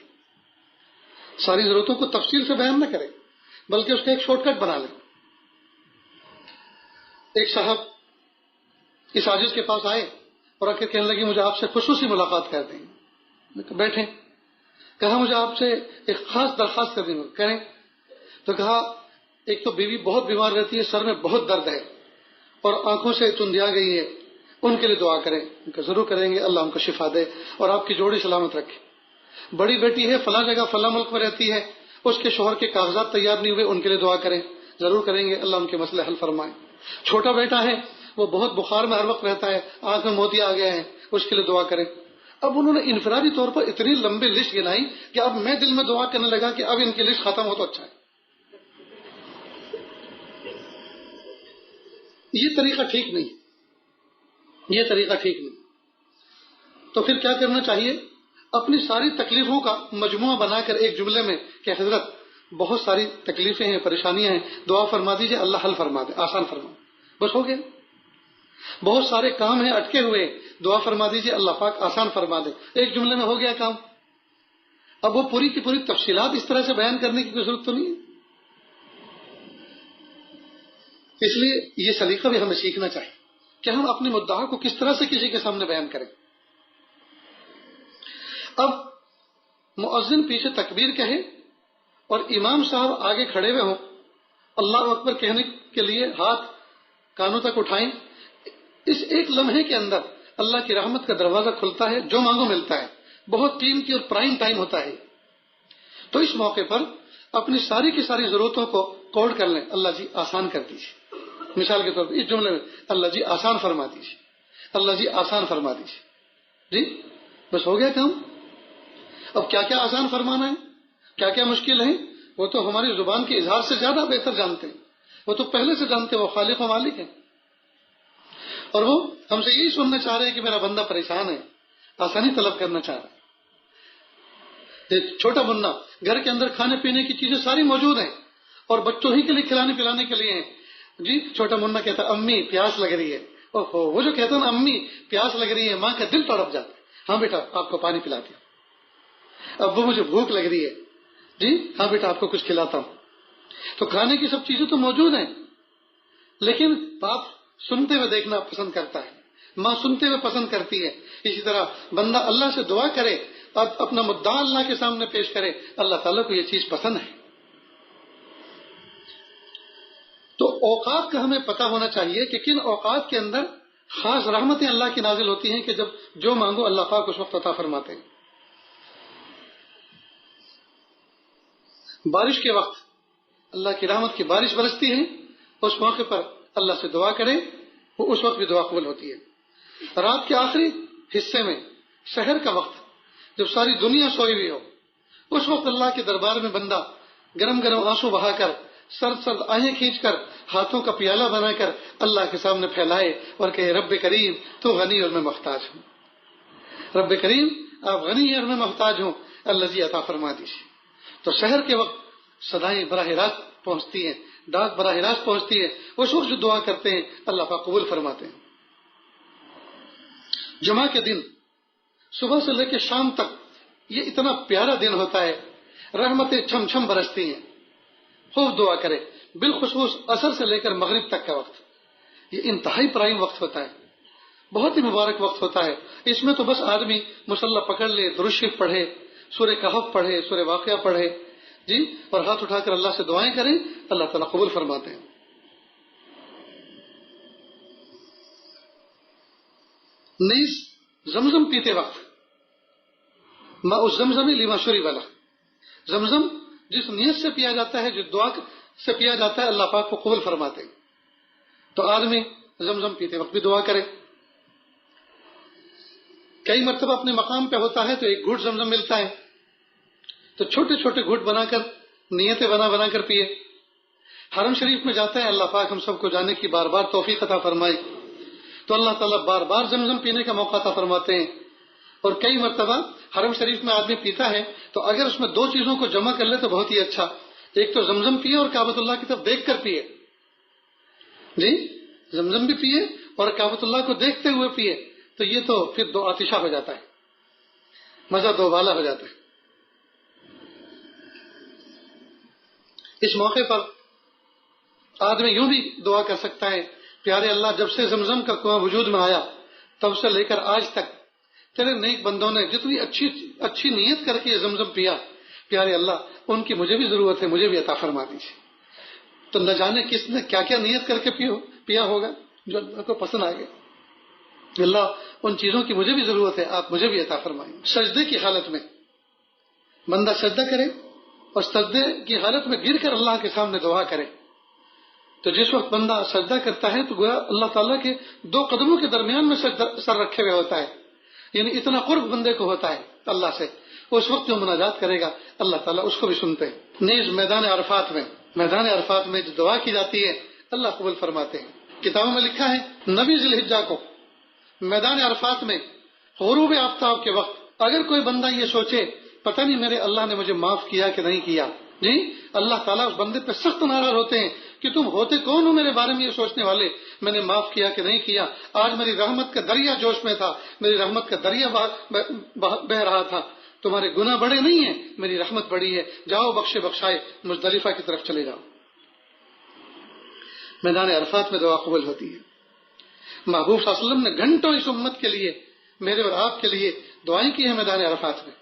ساری ضرورتوں کو تفصیل سے بیان نہ کریں بلکہ اس کا ایک شارٹ کٹ بنا لیں. ایک صاحب اس عاجز کے پاس آئے اور آ کے کہنے لگے مجھے آپ سے خصوصی ملاقات کر دیں. بیٹھے، کہا مجھے آپ سے ایک خاص درخواست کرنی کریں. تو کہا ایک تو بیوی بہت بیمار رہتی ہے، سر میں بہت درد ہے اور آنکھوں سے چندیا گئی ہے، ان کے لیے دعا کریں. ان کا ضرور کریں گے، اللہ ان کو شفا دے اور آپ کی جوڑی سلامت رکھے. بڑی بیٹی ہے، فلاں جگہ فلاں ملک میں رہتی ہے، اس کے شوہر کے کاغذات تیار نہیں ہوئے، ان کے لیے دعا کریں. ضرور کریں گے، اللہ ان کے مسئلے حل فرمائے. چھوٹا بیٹا ہے، وہ بہت بخار میں ہر وقت رہتا ہے، آنکھ میں موتیا آ گیا ہے، اس کے لیے دعا کریں. اب انہوں نے انفرادی طور پر اتنی لمبی لسٹ گنائی کہ اب میں دل میں دعا کرنے لگا کہ اب ان کی لسٹ ختم ہو تو اچھا ہے. یہ طریقہ ٹھیک نہیں. تو پھر کیا کرنا چاہیے؟ اپنی ساری تکلیفوں کا مجموعہ بنا کر ایک جملے میں کہ حضرت بہت ساری تکلیفیں ہیں، پریشانیاں ہیں، دعا فرما دیجئے، اللہ حل فرما دے، آسان فرما دے. بس ہو گیا. بہت سارے کام ہیں اٹکے ہوئے، دعا فرما دیجئے، اللہ پاک آسان فرما دے. ایک جملے میں ہو گیا کام. اب وہ پوری کی پوری تفصیلات اس طرح سے بیان کرنے کی کوئی ضرورت تو نہیں ہے. اس لیے یہ سلیقہ بھی ہمیں سیکھنا چاہیے کہ ہم اپنے مدعا کو کس طرح سے کسی کے سامنے بیان کریں. اب مؤذن پیچھے تکبیر کہے اور امام صاحب آگے کھڑے ہوئے ہوں، اللہ اکبر کہنے کے لیے ہاتھ کانوں تک اٹھائیں. اس ایک لمحے کے اندر اللہ کی رحمت کا دروازہ کھلتا ہے، جو مانگو ملتا ہے. بہت قیمتی اور پرائم ٹائم ہوتا ہے. تو اس موقع پر اپنی ساری کی ساری ضرورتوں کو کوڈ کر لیں. اللہ جی آسان کر دیجیے. مثال کے طور پر اس جملے میں اللہ جی آسان فرما دیجیے، اللہ جی آسان فرما دیجیے. جی بس ہو گیا کام. اب کیا کیا آسان فرمانا ہے، کیا کیا مشکل ہے، وہ تو ہماری زبان کے اظہار سے زیادہ بہتر جانتے ہیں. وہ تو پہلے سے جانتے ہیں، وہ خالق و مالک ہیں، اور وہ ہم سے یہی سننا چاہ رہے ہیں کہ میرا بندہ پریشان ہے، آسانی طلب کرنا چاہ رہا ہے. ایک چھوٹا منا گھر کے اندر کھانے پینے کی چیزیں ساری موجود ہیں اور بچوں ہی کے لیے کھلانے پلانے کے لیے ہیں. جی چھوٹا منا کہتا ہے امی پیاس لگ رہی ہے. اوہو، وہ جو کہتا ہے نا امی پیاس لگ رہی ہے، ماں کا دل تڑپ جاتا ہے. ہاں بیٹا آپ کو پانی پلاتی ہوں. ابو مجھے بھوک لگ رہی ہے، جی ہاں بیٹا آپ کو کچھ کھلاتا ہوں. تو کھانے کی سب چیزیں تو موجود ہیں، لیکن باپ سنتے ہوئے دیکھنا پسند کرتا ہے، ماں سنتے ہوئے پسند کرتی ہے. اسی طرح بندہ اللہ سے دعا کرے اپنا مدعا اللہ کے سامنے پیش کرے، اللہ تعالیٰ کو یہ چیز پسند ہے۔ تو اوقات کا ہمیں پتہ ہونا چاہیے کہ کن اوقات کے اندر خاص رحمتیں اللہ کی نازل ہوتی ہیں کہ جب جو مانگو اللہ پاک اس وقت عطا فرماتے ہیں۔ بارش کے وقت اللہ کی رحمت کی بارش برستی ہے، اس موقع پر اللہ سے دعا کرے، وہ اس وقت بھی دعا قبول ہوتی ہے۔ رات کے آخری حصے میں سحر کا وقت جب ساری دنیا سوئی ہوئی ہو، اس وقت اللہ کے دربار میں بندہ گرم گرم آنسو بہا کر، سرد سرد آہیں کھینچ کر، ہاتھوں کا پیالہ بنا کر اللہ کے سامنے پھیلائے اور کہے رب کریم تو غنی اور میں محتاج ہوں، رب کریم آپ غنی ہیں اور میں محتاج ہوں، اللہ جی عطا فرما دیجیے۔ تو سحر کے وقت صدائیں براہ راست پہنچتی ہیں، ڈاک براہ راست پہنچتی ہے، اس وقت جو دعا کرتے ہیں اللہ پاک قبول فرماتے ہیں۔ جمعہ کے دن صبح سے لے کے شام تک یہ اتنا پیارا دن ہوتا ہے، رحمتیں چھم چھم برستی ہیں، خوب دعا کرے۔ بالخصوص عصر سے لے کر مغرب تک کا وقت یہ انتہائی پرائم وقت ہوتا ہے، بہت ہی مبارک وقت ہوتا ہے۔ اس میں تو بس آدمی مصلی پکڑ لے، درود شریف پڑھے، سورہ کہف پڑھے، سورہ واقعہ پڑھے جی، اور ہاتھ اٹھا کر اللہ سے دعائیں کریں، اللہ تعالیٰ قبول فرماتے ہیں۔ نیز زمزم پیتے وقت ماء الزمزم لما شرب له، زمزم جس نیت سے پیا جاتا ہے، جس دعا سے پیا جاتا ہے، اللہ پاک کو قبول فرماتے ہیں۔ تو آدمی زمزم پیتے وقت بھی دعا کرے۔ کئی مرتبہ اپنے مقام پہ ہوتا ہے تو ایک گھٹ زمزم ملتا ہے تو چھوٹے چھوٹے گھٹ بنا کر، نیتیں بنا کر پیے۔ حرم شریف میں جاتا ہے، اللہ پاک ہم سب کو جانے کی بار بار توفیق عطا فرمائے، تو اللہ تعالیٰ بار بار زمزم پینے کا موقع عطا فرماتے ہیں۔ اور کئی مرتبہ حرم شریف میں آدمی پیتا ہے تو اگر اس میں دو چیزوں کو جمع کر لے تو بہت ہی اچھا، ایک تو زمزم پیے اور کعبۃ اللہ کی طرف دیکھ کر پیے جی، زمزم بھی پیے اور کعبۃ اللہ کو دیکھتے ہوئے پیے، تو یہ تو پھر دو آتشہ ہو جاتا ہے، مزہ دو بالا ہو جاتا ہے۔ اس موقع پر آدمی یوں بھی دعا کر سکتا ہے، پیارے اللہ جب سے زمزم کا کنواں وجود میں آیا تب سے لے کر آج تک تیرے نیک بندوں نے جتنی اچھی نیت کر کے یہ زمزم پیا، پیارے اللہ ان کی مجھے بھی ضرورت ہے، مجھے بھی عطا فرما دیجیے۔ تو نہ جانے کس نے کیا کیا نیت کر کے پیا ہوگا جو اللہ کو پسند آ گیا۔ اللہ ان چیزوں کی مجھے بھی ضرورت ہے، آپ مجھے بھی عطا فرمائیں۔ سجدے کی حالت میں بندہ سجدہ کرے اور سجدے کی حالت میں گر کر اللہ کے سامنے دعا کرے، تو جس وقت بندہ سجدہ کرتا ہے تو گویا اللہ تعالیٰ کے دو قدموں کے درمیان میں سر رکھے ہوئے ہوتا ہے، یعنی اتنا قرب بندے کو ہوتا ہے اللہ سے، اس وقت جو مناجات کرے گا اللہ تعالیٰ اس کو بھی سنتے ہیں۔ نیز میدان عرفات میں جو دعا کی جاتی ہے اللہ قبول فرماتے ہیں۔ کتابوں میں لکھا ہے نبی ذی الحجہ کو میدان عرفات میں غروب آفتاب کے وقت اگر کوئی بندہ یہ سوچے پتہ نہیں میرے اللہ نے مجھے معاف کیا کہ نہیں کیا جی، اللہ تعالیٰ اس بندے پہ سخت ناراض ہوتے ہیں کہ تم ہوتے کون ہو میرے بارے میں یہ سوچنے والے، میں نے معاف کیا کہ نہیں کیا، آج میری رحمت کا دریا جوش میں تھا، میری رحمت کا دریا بہ رہا تھا، تمہارے گناہ بڑے نہیں ہیں، میری رحمت بڑی ہے، جاؤ بخشے بخشائے مزدلفہ کی طرف چلے جاؤ۔ میدان عرفات میں دعا قبول ہوتی ہے۔ محبوب صلی اللہ علیہ وسلم نے گھنٹوں اس امت کے لیے، میرے اور آپ کے لیے دعائیں کی ہیں میدان عرفات میں،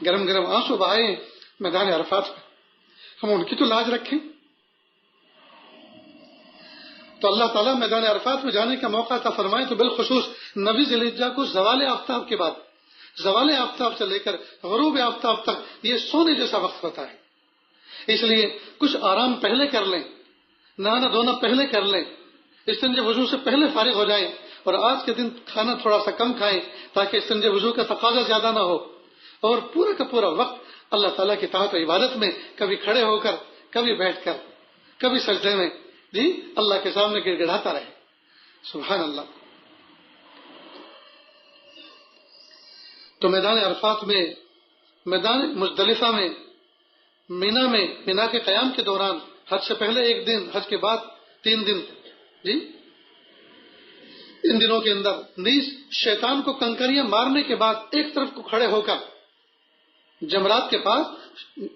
گرم گرم آنسو بہائے ہیں میدان عرفات میں، ہم ان کی تو لاج رکھیں۔ تو اللہ تعالیٰ میدان عرفات میں جانے کا موقع عطا فرمائے تو بالخصوص نبی ذی الحجہ کو زوال آفتاب کے بعد، زوال آفتاب سے لے کر غروب آفتاب تک یہ سونے جیسا وقت ہوتا ہے، اس لیے کچھ آرام پہلے کر لیں، نہانا دھونا پہلے کر لیں، استنجے وضو سے پہلے فارغ ہو جائیں، اور آج کے دن کھانا تھوڑا سا کم کھائیں تاکہ استنجے وضو کا تقاضا زیادہ نہ ہو، اور پورا کا پورا وقت اللہ تعالیٰ کی طاعت و عبادت میں، کبھی کھڑے ہو کر، کبھی بیٹھ کر، کبھی سجدے میں جی اللہ کے سامنے گڑ گڑاتا رہے۔ سبحان اللہ۔ تو میدان عرفات میں، میدان مزدلفہ میں، مینا کے قیام کے دوران، حج سے پہلے ایک دن، حج کے بعد 3 دن جی، ان دنوں کے اندر نیز شیطان کو کنکریاں مارنے کے بعد ایک طرف کو کھڑے ہو کر جمرات کے پاس،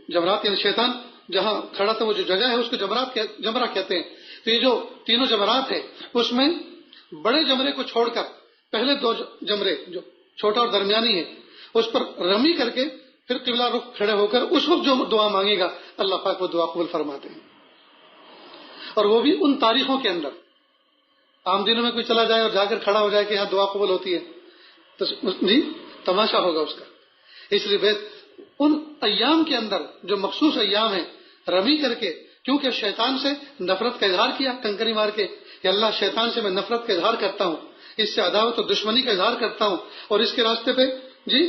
جمرات یعنی شیطان جہاں کھڑا تھا وہ جو جگہ ہے اس کو جمرہ کہتے ہیں، تو یہ جو تینوں جمرات ہیں اس میں بڑے جمرے کو چھوڑ کر پہلے 2 جمرے جو چھوٹا اور درمیانی ہے اس پر رمی کر کے پھر قبلہ رخ کھڑے ہو کر اس وقت جو دعا مانگے گا اللہ پاک وہ دعا قبول فرماتے ہیں. اور وہ بھی ان تاریخوں کے اندر. عام دنوں میں کوئی چلا جائے اور جا کر کھڑا ہو جائے کہ یہاں دعا قبول ہوتی ہے تو جی تماشا ہوگا اس کا. اس لیے ان ایام کے اندر جو مخصوص ایام ہیں رمی کر کے، کیونکہ شیطان سے نفرت کا اظہار کیا کنکری مار کے کہ اللہ شیطان سے میں نفرت کا اظہار کرتا ہوں، اس سے عداوت و دشمنی کا اظہار کرتا ہوں اور اس کے راستے پہ جی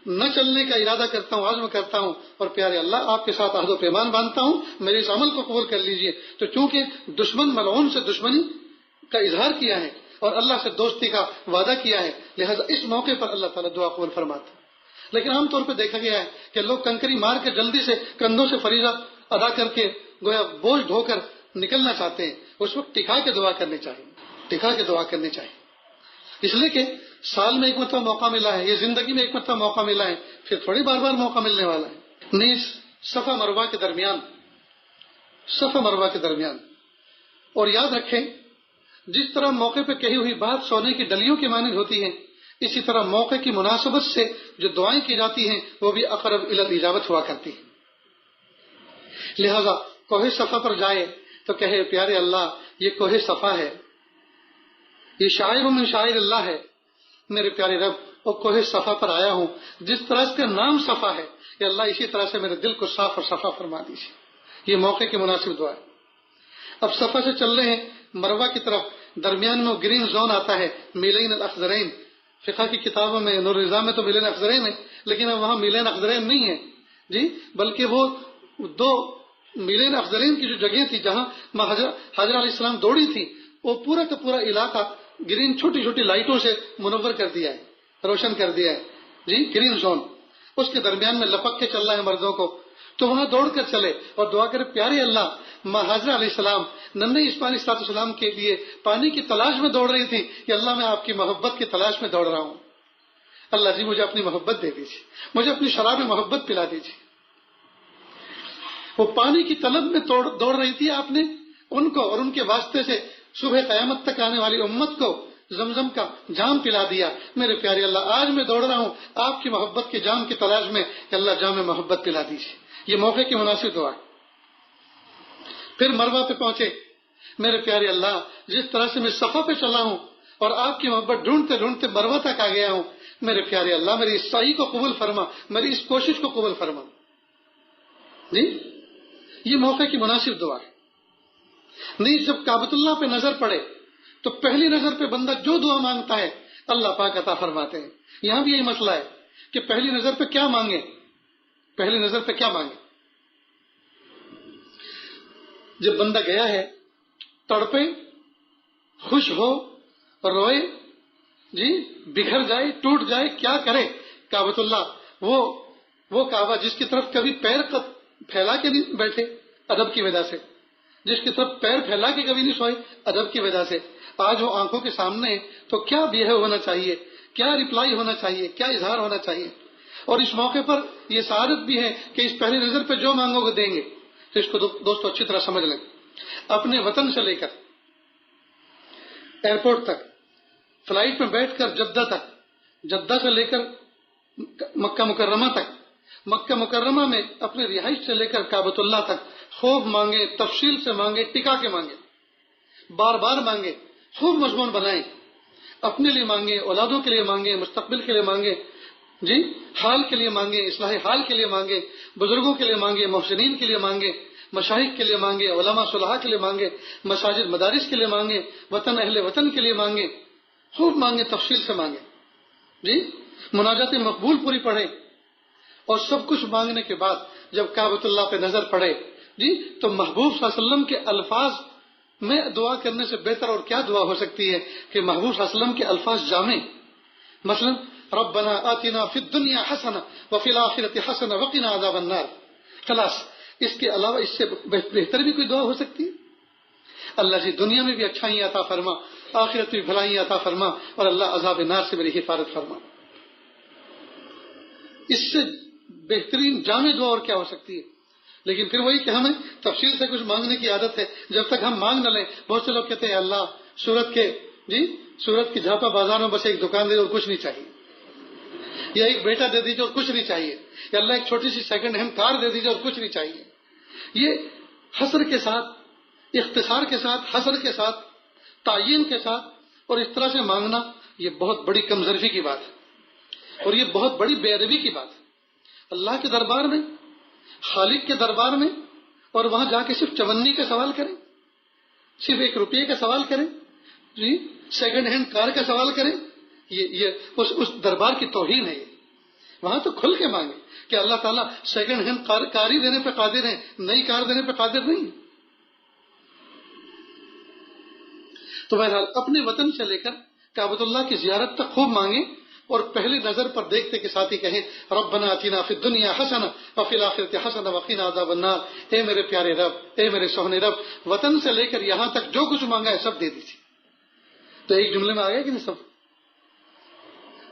نہ چلنے کا ارادہ کرتا ہوں، عزم کرتا ہوں، اور پیارے اللہ آپ کے ساتھ عہد و پیمان باندھتا ہوں، میرے اس عمل کو قبول کر لیجئے. تو چونکہ دشمن ملعون سے دشمنی کا اظہار کیا ہے اور اللہ سے دوستی کا وعدہ کیا ہے، لہذا اس موقع پر اللہ تعالیٰ دعا قبول فرماتا ہے. لیکن عام طور پہ دیکھا گیا ہے کہ لوگ کنکری مار کے جلدی سے کندھوں سے فریضہ ادا کر کے گویا بوجھ ڈھو کر نکلنا چاہتے ہیں. اس وقت ٹکا کے دعا کرنی چاہیے، ٹکا کے دعا کرنی چاہیے، اس لیے کہ سال میں ایک مرتبہ موقع ملا ہے، یہ زندگی میں ایک مرتبہ موقع ملا ہے، پھر تھوڑی بار بار موقع ملنے والا ہے. نیز صفا مروہ کے درمیان، صفا مروہ کے درمیان. اور یاد رکھیں جس طرح موقع پہ کہی ہوئی بات سونے کی ڈلیوں کی مانند ہوتی ہے، اسی طرح موقع کی مناسبت سے جو دعائیں کی جاتی ہیں وہ بھی اقرب الی الاجابت ہوا کرتی ہیں. لہذا کوہ صفا پر جائے تو کہے پیارے اللہ یہ کوہ صفا ہے، یہ شاعر من شاعر اللہ ہے، میرے پیارے رب وہ کوہ صفا پر آیا ہوں، جس طرح اس کا نام صفا ہے کہ اللہ اسی طرح سے میرے دل کو صاف اور صفا فرما دیجیے. یہ موقع کی مناسب دعا ہے. اب صفا سے چل رہے ہیں مروہ کی طرف، درمیان میں وہ گرین زون آتا ہے، میلین الاخضرین. فقہ کی کتابوں میں نور النظام میں تو میلین اخضرین ہے، لیکن اب وہاں میلین اخضرین نہیں ہے جی، بلکہ وہ دو میلین اخضرین کی جو جگہ تھی جہاں حضرت علیہ السلام دوڑی تھی، وہ پورا کا پورا علاقہ گرین چھوٹی چھوٹی لائٹوں سے منور کر دیا ہے، روشن کر دیا ہے جی، گرین زون. اس کے درمیان میں لپک کے چل رہا ہے مردوں کو، تو وہاں دوڑ کر چلے اور دعا کرے پیارے اللہ حضرت علیہ السلام ننھے اسماعیل علیہ السلام کے لیے پانی کی تلاش میں دوڑ رہی تھی کہ اللہ میں آپ کی محبت کی تلاش میں دوڑ رہا ہوں، اللہ جی مجھے اپنی محبت دے دیجیے، مجھے اپنی شراب محبت پلا دیجیے. وہ پانی کی طلب میں دوڑ رہی تھی، آپ نے ان کو اور ان کے واسطے سے صبح قیامت تک آنے والی امت کو زمزم کا جام پلا دیا. میرے پیارے اللہ آج میں دوڑ رہا ہوں آپ کی محبت کے جام کی تلاش میں کہ اللہ جام محبت پلا دیجیے. یہ موقع کی مناسب دعا ہے. پھر مروہ پہ پہنچے، میرے پیارے اللہ جس طرح سے میں صفا پہ چلا ہوں اور آپ کی محبت ڈھونڈتے ڈھونڈتے مروہ تک آ گیا ہوں، میرے پیارے اللہ میری اس سعی کو قبول فرما، میری اس کوشش کو قبول فرما جی. یہ موقع کی مناسب دعا ہے. نہیں جب کعبۃ اللہ پہ نظر پڑے تو پہلی نظر پہ بندہ جو دعا مانگتا ہے اللہ پاک عطا فرماتے ہیں. یہاں بھی یہی مسئلہ ہے کہ پہلی نظر پہ کیا مانگے، پہلی نظر پہ کیا مانگے. جب بندہ گیا ہے تڑپے، خوش ہو، روئے جی، بکھر جائے، ٹوٹ جائے، کیا کرے. کعبۃ اللہ وہ کعبہ جس کی طرف کبھی پیر پھیلا کے نہیں بیٹھے ادب کی وجہ سے، جس کی طرف پیر پھیلا کے کبھی نہیں سوئے ادب کی وجہ سے، آج وہ آنکھوں کے سامنے ہے تو کیا بیہیو ہونا چاہیے، کیا ریپلائی ہونا چاہیے، کیا اظہار ہونا چاہیے. اور اس موقع پر یہ سعادت بھی ہے کہ اس پہلی نظر پہ جو مانگو گے دیں گے. تو اس کو دوستو اچھی طرح سمجھ لیں. اپنے وطن سے لے کر ایئرپورٹ تک، فلائٹ میں بیٹھ کر جدہ تک، جدہ سے لے کر مکہ مکرمہ تک، مکہ مکرمہ میں اپنے رہائش سے لے کر کعبۃ اللہ تک خوب مانگے، تفصیل سے مانگے، ٹکا کے مانگے، بار بار مانگے، خوب مضمون بنائیں. اپنے لیے مانگے، اولادوں کے لیے مانگے، مستقبل کے لیے مانگے جی، حال کے لیے مانگے، اصلاح حال کے لیے مانگے، بزرگوں کے لیے مانگے، محسنین کے لیے مانگے، مشائخ کے لیے مانگے، علماء صلحاء کے لیے مانگے، مساجد مدارس کے لیے مانگے، وطن اہل وطن کے لیے مانگے، خوب مانگے، تفصیل سے مانگے جی. مناجات مقبول پوری پڑھے اور سب کچھ مانگنے کے بعد جب کعبۃ اللہ پہ نظر پڑے جی تو محبوب صلی اللہ علیہ وسلم کے الفاظ میں دعا کرنے سے بہتر اور کیا دعا ہو سکتی ہے کہ محبوب صلی اللہ علیہ وسلم کے الفاظ جامع، مثلا ربنا آتنا فی الدنیا حسنہ وفی الآخرۃ حسنہ وقنا عذاب النار. خلاص اس کے علاوہ اس سے بہتر بھی کوئی دعا ہو سکتی ہے؟ اللہ جی دنیا میں بھی اچھائی عطا فرما، آخرت میں بھلائی عطا فرما، اور اللہ عذاب نار سے میری حفاظت فرما. اس سے بہترین جامع دعا اور کیا ہو سکتی ہے؟ لیکن پھر وہی کہ ہمیں تفصیل سے کچھ مانگنے کی عادت ہے. جب تک ہم مانگ نہ لیں، بہت سے لوگ کہتے ہیں اللہ سورت کی جھاپا بازار میں بس ایک دکان دے اور کچھ نہیں چاہیے. یا ایک بیٹا دے دیجیے اور کچھ نہیں چاہیے، یا اللہ ایک چھوٹی سی سیکنڈ ہینڈ کار دے دیجیے اور کچھ نہیں چاہیے. یہ حصر کے ساتھ، اختصار کے ساتھ، حصر کے ساتھ، تعین کے ساتھ اور اس طرح سے مانگنا، یہ بہت بڑی کمظرفی کی بات ہے اور یہ بہت بڑی بے ادبی کی بات ہے. اللہ کے دربار میں، خالق کے دربار میں، اور وہاں جا کے صرف چونی کا سوال کریں، صرف 1 روپے کا سوال کریں، جی سیکنڈ ہینڈ کار کا سوال کریں، یہ اس دربار کی توہین ہے. وہاں تو کھل کے مانگے کہ اللہ تعالیٰ سیکنڈ ہینڈ کار ہی دینے پہ قادر ہیں، نئی کار دینے پہ قادر نہیں. تو بہرحال اپنے وطن سے لے کر کعبۃ اللہ کی زیارت تک خوب مانگیں اور پہلی نظر پر دیکھتے کے ساتھ ہی کہیں ربنا آتنا فی الدنیا حسنہ وفی الآخرۃ حسنہ وقنا عذاب النار. اے میرے پیارے رب، اے میرے سوہنے رب، وطن سے لے کر یہاں تک جو کچھ مانگا ہے سب دے دیجیے. تو ایک جملے میں آ گیا کہ نہیں سب؟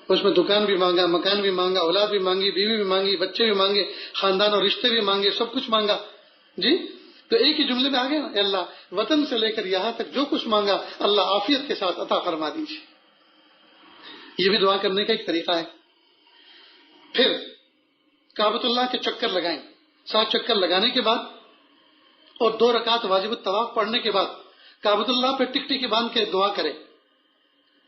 اس میں دکان بھی مانگا، مکان بھی مانگا، اولاد بھی مانگی، بیوی بھی مانگی، بچے بھی مانگے، خاندان اور رشتے بھی مانگے، سب کچھ مانگا. جی تو ایک ہی جملے میں آ گیا نا، اے اللہ وطن سے لے کر یہاں تک جو کچھ مانگا اللہ عافیت کے ساتھ عطا فرما دیجیے. یہ بھی دعا کرنے کا ایک طریقہ ہے. پھر کعبۃ اللہ کے چکر لگائیں. 7 چکر لگانے کے بعد اور 2 رکعت واجب الطواف پڑھنے کے بعد کعبۃ اللہ پہ ٹکٹکی باندھ کے دعا کریں.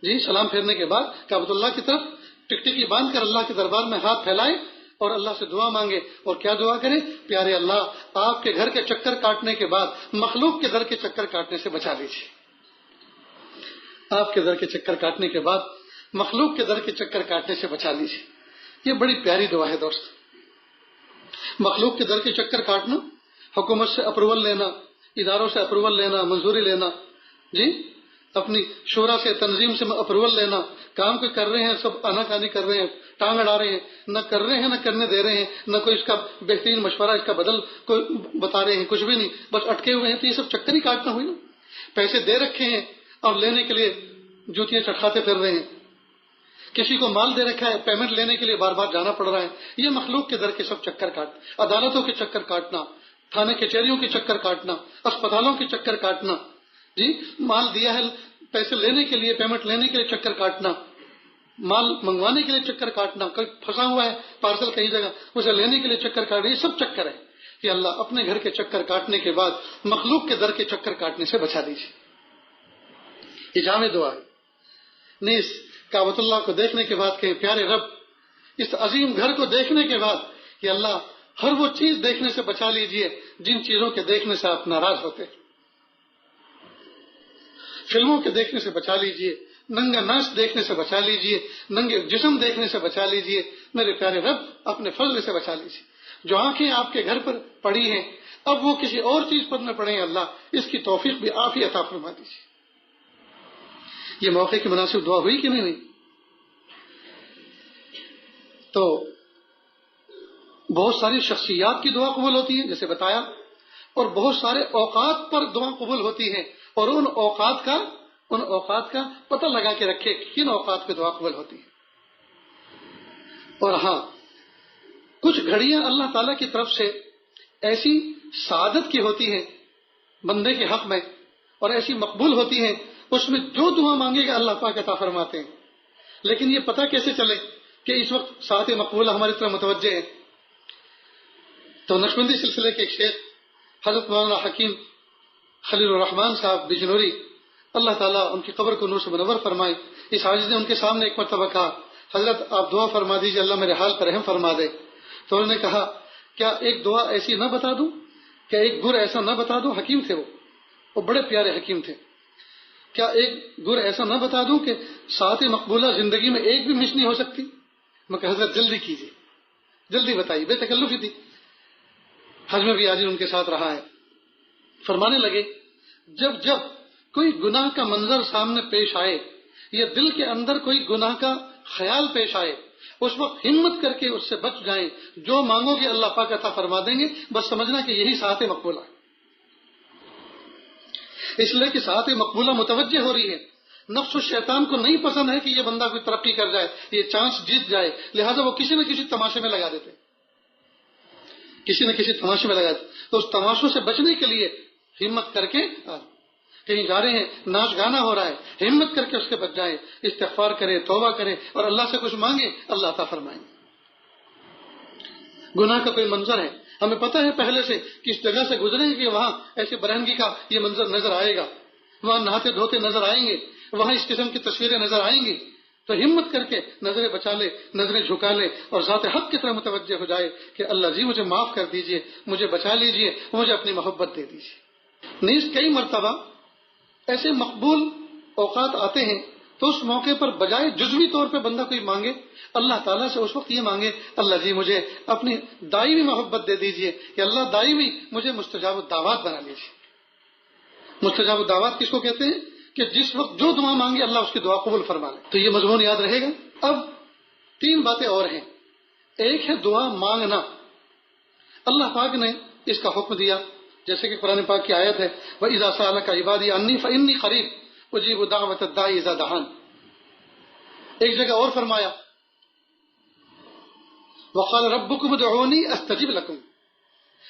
جی سلام پھیرنے کے بعد کعبۃ اللہ کی طرف ٹکٹکی باندھ کر اللہ کے دربار میں ہاتھ پھیلائے اور اللہ سے دعا مانگے. اور کیا دعا کرے؟ پیارے اللہ، آپ کے گھر کے چکر کاٹنے کے بعد مخلوق کے در کے چکر کاٹنے سے بچا لیجیے. آپ کے در کے چکر کاٹنے کے بعد مخلوق کے در کے چکر کاٹنے سے بچا لیجیے. یہ بڑی پیاری دعا ہے دوست. مخلوق کے در کے چکر کاٹنا، حکومت سے اپروول لینا، اداروں سے اپروول لینا، منظوری لینا، جی اپنی شورا سے، تنظیم سے اپروول لینا، کام کوئی کر رہے ہیں سب آناکانی کر رہے ہیں، ٹانگ اڑا رہے ہیں، نہ کر رہے ہیں نہ کرنے دے رہے ہیں، نہ کوئی اس کا بہترین مشورہ، اس کا بدل کوئی بتا رہے ہیں، کچھ بھی نہیں، بس اٹکے ہوئے ہیں. تو یہ سب چکر ہی کاٹنا ہوئی نا. پیسے دے رکھے ہیں اور لینے کے لیے جوتیاں چٹکاتے پھر رہے ہیں. کسی کو مال دے رکھا ہے، پیمنٹ لینے کے لیے بار بار جانا پڑ رہا ہے. یہ مخلوق کے در کے سب چکر کاٹ، عدالتوں کے چکر کاٹنا، تھانے کچہریوں کے چکر کاٹنا، اسپتالوں کے چکر کاٹنا، جی مال دیا ہے پیسے لینے کے لیے، پیمنٹ لینے کے لیے چکر کاٹنا، مال منگوانے کے لیے چکر کاٹنا، کوئی پھنسا ہوا ہے پارسل کہیں جگہ اسے لینے کے لیے چکر کاٹنا. یہ سب چکر ہے کہ اللہ اپنے گھر کے چکر کاٹنے کے بعد مخلوق کے در کے چکر کاٹنے سے بچا دیجیے. یہ جامع دعا ہے. نیز کعبۃ اللہ کو دیکھنے کے بعد کہ پیارے رب، اس عظیم گھر کو دیکھنے کے بعد کہ اللہ ہر وہ چیز دیکھنے سے بچا لیجئے جن چیزوں کے دیکھنے سے آپ ناراض ہوتے. فلموں کے دیکھنے سے بچا لیجئے، ننگا ناچ دیکھنے سے بچا لیجئے، ننگے جسم دیکھنے سے بچا لیجئے. میرے پیارے رب اپنے فضل سے بچا لیجئے. جو آنکھیں آپ کے گھر پر پڑی ہیں اب وہ کسی اور چیز پر نہ پڑیں، اللہ اس کی توفیق بھی آپ ہی عطا فرما دیجیے. یہ موقع کی مناسب دعا ہوئی کہ نہیں؟ تو بہت ساری شخصیات کی دعا قبول ہوتی ہے جیسے بتایا، اور بہت سارے اوقات پر دعا قبول ہوتی ہیں، اور ان اوقات کا پتہ لگا کے رکھے کن اوقات پہ دعا قبول ہوتی ہے. اور ہاں کچھ گھڑیاں اللہ تعالی کی طرف سے ایسی سعادت کی ہوتی ہیں بندے کے حق میں، اور ایسی مقبول ہوتی ہیں اس میں جو دعا مانگے گا اللہ پاک عطا فرماتے ہیں. لیکن یہ پتہ کیسے چلے کہ اس وقت ساعت مقبولہ ہماری طرف متوجہ ہے؟ تو نقشبندی سلسلے کے ایک شیخ حضرت مولانا حکیم خلیل الرحمان صاحب بجنوری، اللہ تعالیٰ ان کی قبر کو نور سے منور فرمائے، اس حاجی نے ان کے سامنے ایک مرتبہ کہا حضرت آپ دعا فرما دیجیے اللہ میرے حال پر رحم فرما دے. تو انہوں نے کہا کیا ایک دعا ایسی نہ بتا دوں، کیا ایک گر ایسا نہ بتا دوں؟ حکیم تھے وہ بڑے پیارے حکیم تھے. کیا ایک گر ایسا نہ بتا دوں کہ ساعت مقبولہ زندگی میں ایک بھی مس نہیں ہو سکتی؟ میں کہا حضرت جلدی کیجیے، جلدی بتائیے. بے تکلفی تھی، حج میں بھی آج ان کے ساتھ رہا ہے. فرمانے لگے جب جب کوئی گناہ کا منظر سامنے پیش آئے یا دل کے اندر کوئی گناہ کا خیال پیش آئے اس وقت ہمت کر کے اس سے بچ جائیں. جو مانگو گے اللہ پاک عطا فرما دیں گے، بس سمجھنا کہ یہی ساعت مقبولہ ہے. اس لیے کہ ساعت مقبولہ متوجہ ہو رہی ہے. نفس و شیطان کو نہیں پسند ہے کہ یہ بندہ کوئی ترقی کر جائے، یہ چانس جیت جائے، لہذا وہ کسی نہ کسی تماشے میں لگا دیتے، کسی نہ کسی تماشے میں لگا دیتے. تو اس تماشوں سے بچنے کے لیے ہمت کر کے کہیں جا رہے ہیں، ناچ گانا ہو رہا ہے، ہمت کر کے اس کے بچ جائیں، استغفار کرے، توبہ کرے اور اللہ سے کچھ مانگے، اللہ عطا فرمائیں۔ گناہ کا کوئی منظر ہے، ہمیں پتہ ہے پہلے سے کہ اس جگہ سے گزریں گے کہ وہاں ایسے برہنگی کا یہ منظر نظر آئے گا، وہاں نہاتے دھوتے نظر آئیں گے، وہاں اس قسم کی تصویریں نظر آئیں گی، تو ہمت کر کے نظریں بچا لے، نظریں جھکا لے اور ذات حق کی طرف متوجہ ہو جائے کہ اللہ جی مجھے معاف کر دیجئے، مجھے بچا لیجئے، مجھے اپنی محبت دے دیجئے۔ نیز کئی مرتبہ ایسے مقبول اوقات آتے ہیں تو اس موقع پر بجائے جزوی طور پہ بندہ کوئی مانگے، اللہ تعالیٰ سے اس وقت یہ مانگے اللہ جی مجھے اپنی دائمی محبت دے دیجئے کہ اللہ دائمی مجھے مستجاب الدعوات بنا لیجئے۔ مستجاب الدعوات کس کو کہتے ہیں؟ کہ جس وقت جو دعا مانگے اللہ اس کی دعا قبول فرما لے۔ تو یہ مضمون یاد رہے گا۔ اب 3 باتیں اور ہیں۔ ایک ہے دعا مانگنا، اللہ پاک نے اس کا حکم دیا، جیسے کہ قرآن پاک کی آیت ہے وَإِذَا سَأَلَكَ عِبَادِي عَنِّي فَإِنِّي قَرِيبٌ أُجِيبُ دَعْوَةَ الدَّاعِ إِذَا دَعَانِ۔ ایک جگہ اور فرمایا وَقَالَ رَبُّكُمُ ادْعُونِي أَسْتَجِبْ لَكُمْ۔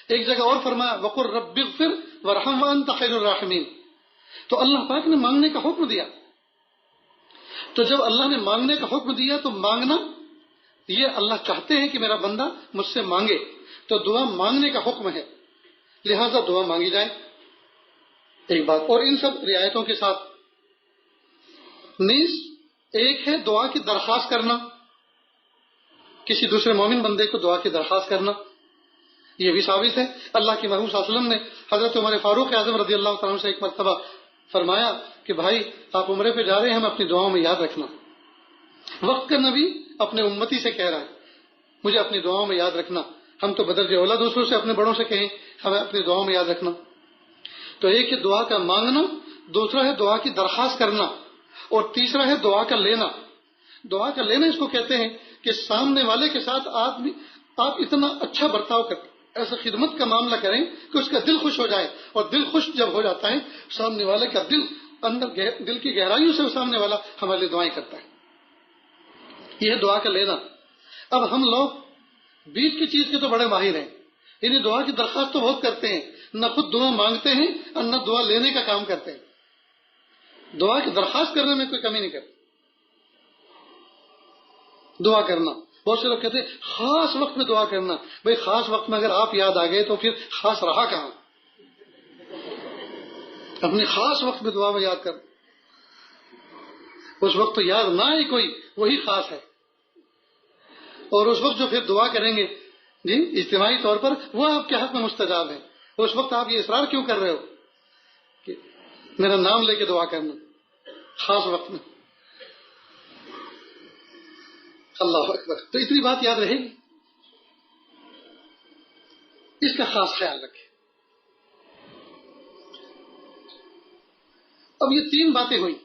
ایک جگہ اور فرمایا وَقُلْ رَبِّ اغْفِرْ وَارْحَمْ وَأَنْتَ خَيْرُ الرَّاحِمِينَ۔ تو اللہ پاک نے مانگنے کا حکم دیا، تو جب اللہ نے مانگنے کا حکم دیا تو مانگنا یہ اللہ چاہتے ہیں کہ میرا بندہ مجھ سے مانگے، تو دعا مانگنے کا حکم ہے، لہذا دعا مانگی جائے، ایک بات۔ اور ان سب رعایتوں کے ساتھ نیز ایک ہے دعا کی درخواست کرنا، کسی دوسرے مومن بندے کو دعا کی درخواست کرنا، یہ بھی ثابت ہے۔ اللہ کے محبوب صلی اللہ علیہ وسلم نے حضرت عمر فاروق اعظم رضی اللہ تعالیٰ عنہ سے ایک مرتبہ فرمایا کہ بھائی آپ عمرے پہ جا رہے ہیں، ہمیں اپنی دعاؤں میں یاد رکھنا۔ وقت کا نبی اپنے امتی سے کہہ رہا ہے مجھے اپنی دعاؤں میں یاد رکھنا۔ ہم تو بدرجہ اولا دوسروں سے اپنے بڑوں سے کہیں ہمیں اپنی دعاؤں میں یاد رکھنا۔ تو ایک ہے دعا کا مانگنا، دوسرا ہے دعا کی درخواست کرنا، اور تیسرا ہے دعا کا لینا۔ دعا کا لینا اس کو کہتے ہیں کہ سامنے والے کے ساتھ آپ اتنا اچھا برتاؤ کریں، ایسا خدمت کا معاملہ کریں کہ اس کا دل خوش ہو جائے، اور دل خوش جب ہو جاتا ہے سامنے والے کا دل کی گہرائیوں سے سامنے والا ہمارے لیے دعائیں کرتا ہے۔ یہ ہے دعا کا لینا۔ اب ہم لوگ بیچ کی چیز کے تو بڑے ماہر ہیں، یعنی دعا کی درخواست تو بہت کرتے ہیں، نہ خود دعا مانگتے ہیں اور نہ دعا لینے کا کام کرتے ہیں۔ دعا کی درخواست کرنے میں کوئی کمی نہیں کرتے۔ دعا کرنا، بہت سے لوگ کہتے ہیں خاص وقت میں دعا کرنا۔ بھئی خاص وقت میں اگر آپ یاد آ گئے تو پھر خاص رہا کہاں؟ اپنے خاص وقت میں دعا میں یاد کر، اس وقت تو یاد نہ آئے کوئی، وہی خاص ہے۔ اور اس وقت جو پھر دعا کریں گے جی اجتماعی طور پر، وہ آپ کے حق میں مستجاب ہے۔ اس وقت آپ یہ اصرار کیوں کر رہے ہو کہ میرا نام لے کے دعا کرنا خاص وقت میں؟ اللہ اکبر۔ تو اتنی بات یاد رہے گی، اس کا خاص خیال رکھیں۔ اب یہ 3 باتیں ہوئی،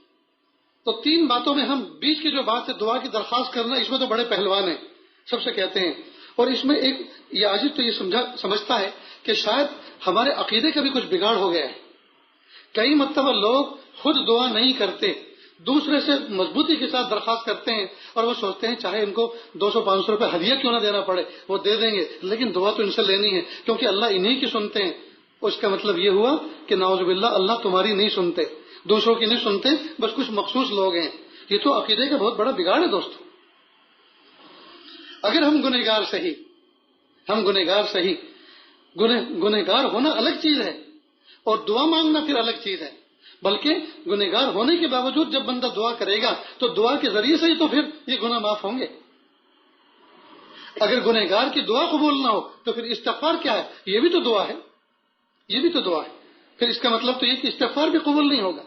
تو 3 باتوں میں ہم بیچ کی جو بات ہے دعا کی درخواست کرنا، اس میں تو بڑے پہلوان ہیں، سب سے کہتے ہیں۔ اور اس میں ایک یہ عاجز تو یہ سمجھتا ہے کہ شاید ہمارے عقیدے کا بھی کچھ بگاڑ ہو گیا ہے۔ کئی مرتبہ لوگ خود دعا نہیں کرتے، دوسرے سے مضبوطی کے ساتھ درخواست کرتے ہیں، اور وہ سوچتے ہیں چاہے ان کو 200-500 روپے ہدیہ کیوں نہ دینا پڑے وہ دے دیں گے، لیکن دعا تو ان سے لینی ہے کیونکہ اللہ انہی کی سنتے ہیں۔ اس کا مطلب یہ ہوا کہ نعوذ باللہ اللہ تمہاری نہیں سنتے، دوسروں کی نہیں سنتے، بس کچھ مخصوص لوگ ہیں۔ یہ تو عقیدے کا بہت بڑا بگاڑ ہے دوستو۔ اگر ہم گنہگار صحیح، گنہگار ہونا الگ چیز ہے اور دعا مانگنا پھر الگ چیز ہے، بلکہ گنہگار ہونے کے باوجود جب بندہ دعا کرے گا تو دعا کے ذریعے سے ہی تو پھر یہ گناہ معاف ہوں گے۔ اگر گنہگار کی دعا قبول نہ ہو تو پھر استغفار کیا ہے؟ یہ بھی تو دعا ہے، یہ بھی تو دعا ہے۔ پھر اس کا مطلب تو یہ کہ استغفار بھی قبول نہیں ہوگا۔